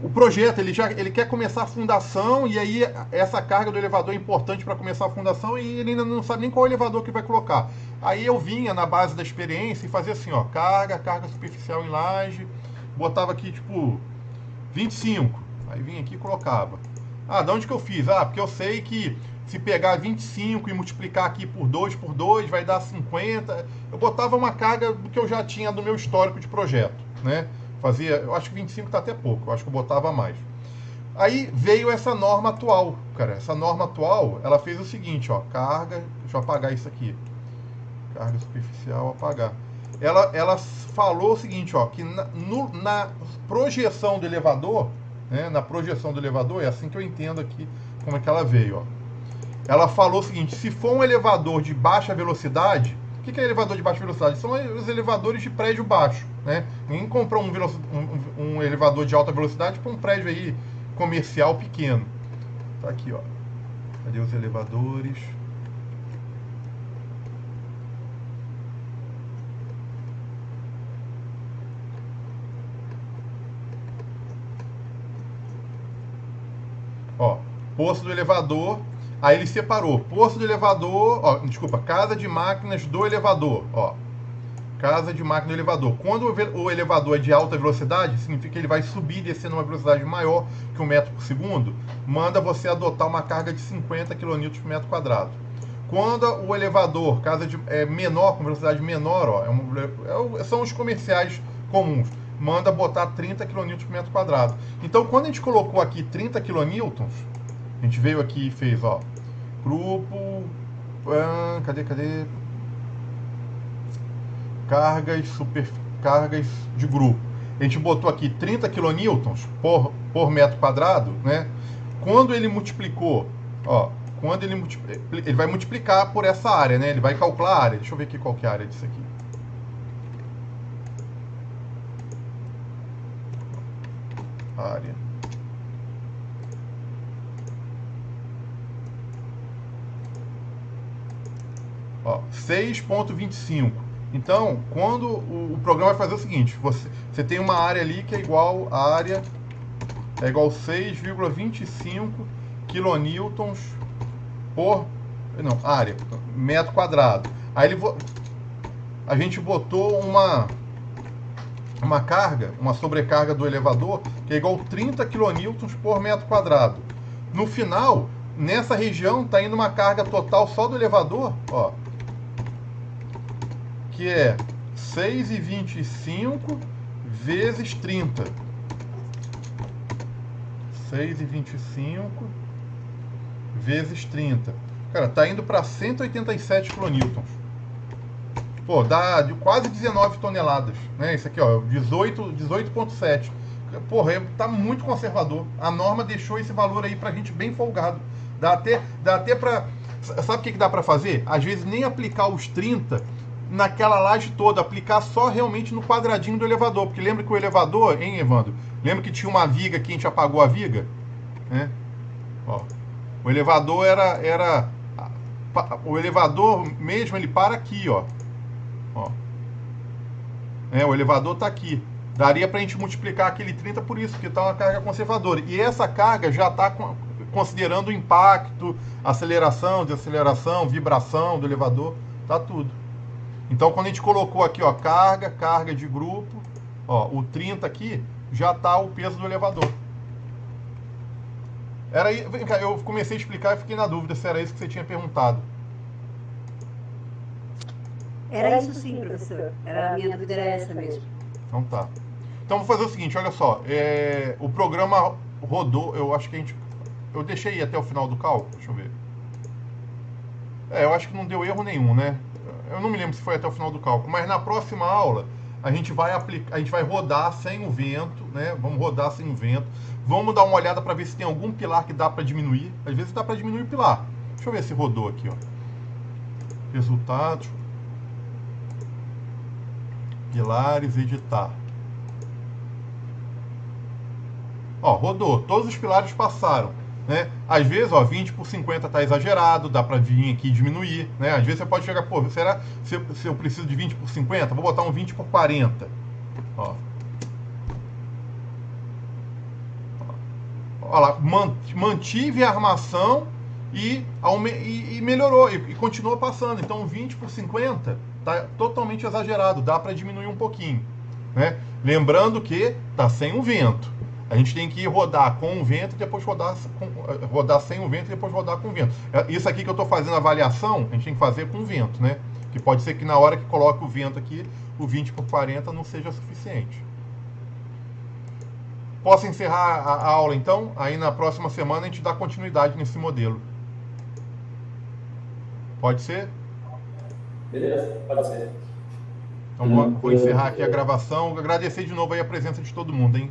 o projeto, ele quer começar a fundação e aí essa carga do elevador é importante para começar a fundação e ele ainda não sabe nem qual elevador que vai colocar. Aí eu vinha na base da experiência e fazia assim, ó, carga superficial em laje, botava aqui tipo 25, aí vinha aqui e colocava. De onde que eu fiz? Porque eu sei que se pegar 25 e multiplicar aqui por 2 vai dar 50. Eu botava uma carga do que eu já tinha do meu histórico de projeto, né? Eu acho que 25 está até pouco, eu acho que eu botava mais. Aí veio essa norma atual, cara. Essa norma atual, ela fez o seguinte, ó, carga, deixa eu apagar isso aqui. Carga superficial, apagar. Ela falou o seguinte, ó, que na projeção do elevador, né, na projeção do elevador, é assim que eu entendo aqui como é que ela veio, ó. Ela falou o seguinte, se for um elevador de baixa velocidade, o que é elevador de baixa velocidade? São os elevadores de prédio baixo, né? Ninguém comprou um elevador de alta velocidade para um prédio aí comercial pequeno. Tá aqui, ó. Cadê os elevadores? Ó, posto do elevador. Aí ele separou posto do elevador, ó, desculpa, casa de máquinas do elevador, ó. Casa de máquina do elevador. Quando o elevador é de alta velocidade, significa que ele vai subir e descer numa velocidade maior que 1 metro por segundo, manda você adotar uma carga de 50 kN por metro quadrado. Quando o elevador, é menor, com velocidade menor, ó, são os comerciais comuns, manda botar 30 kN por metro quadrado. Então, quando a gente colocou aqui 30 kN, a gente veio aqui e fez, ó, grupo, cadê? Cargas de grupo. A gente botou aqui 30 kN por metro quadrado, né? Quando ele multiplicou, ó, ele vai multiplicar por essa área, né? Ele vai calcular a área. Deixa eu ver aqui qual que é a área disso aqui. Área. Ó, 6,25. Então, quando o programa vai fazer o seguinte, você tem uma área ali que é igual a área 6,25 kN por área metro quadrado. Aí a gente botou uma sobrecarga do elevador que é igual a 30 kN por metro quadrado. No final, nessa região está indo uma carga total só do elevador, ó, que é 6,25 vezes 30. 6,25 vezes 30. Cara, tá indo para 187 kN. Pô, dá de quase 19 toneladas, né? Isso aqui, ó, 18,7. Porra, tá muito conservador. A norma deixou esse valor aí pra gente bem folgado. Dá até pra... Sabe o que dá pra fazer? Às vezes nem aplicar os 30 naquela laje toda, aplicar só realmente no quadradinho do elevador. Porque lembra que o elevador, hein, Evandro? Lembra que tinha uma viga que a gente apagou a viga? Né? Ó, o elevador o elevador mesmo, ele para aqui, ó. O elevador tá aqui. Daria pra gente multiplicar aquele 30 por isso, porque tá uma carga conservadora. E essa carga já tá considerando o impacto, aceleração, desaceleração, vibração do elevador, tá tudo. Então, quando a gente colocou aqui, ó, carga de grupo, ó, o 30 aqui, já tá o peso do elevador. Vem cá, eu comecei a explicar e fiquei na dúvida se era isso que você tinha perguntado. Era isso sim, professor. A minha dúvida era essa mesmo. Então tá. Então vou fazer o seguinte, olha só. O programa rodou, eu acho que eu deixei até o final do cálculo, deixa eu ver. Eu acho que não deu erro nenhum, né? Eu não me lembro se foi até o final do cálculo, mas na próxima aula a gente vai rodar sem o vento, né? Vamos rodar sem o vento. Vamos dar uma olhada para ver se tem algum pilar que dá para diminuir. Às vezes dá para diminuir o pilar. Deixa eu ver se rodou aqui, ó. Resultados. Pilares, editar. Ó, rodou. Todos os pilares passaram. né? Às vezes, ó, 20 por 50 está exagerado, dá para vir aqui e diminuir, né? Às vezes você pode chegar, pô, será se eu preciso de 20 por 50? Vou botar um 20 por 40. Ó. Olha lá, mantive a armação e melhorou, e continua passando. Então 20 por 50 está totalmente exagerado, dá para diminuir um pouquinho, né? Lembrando que está sem o vento. A gente tem que rodar com o vento e depois rodar sem o vento e depois rodar com o vento. Isso aqui que eu estou fazendo a avaliação, a gente tem que fazer com o vento, né? Que pode ser que na hora que coloque o vento aqui, o 20 por 40 não seja suficiente. Posso encerrar a aula então? Aí na próxima semana a gente dá continuidade nesse modelo. Pode ser? Beleza, pode ser. Então vou encerrar aqui a gravação. Agradecer de novo aí a presença de todo mundo, hein?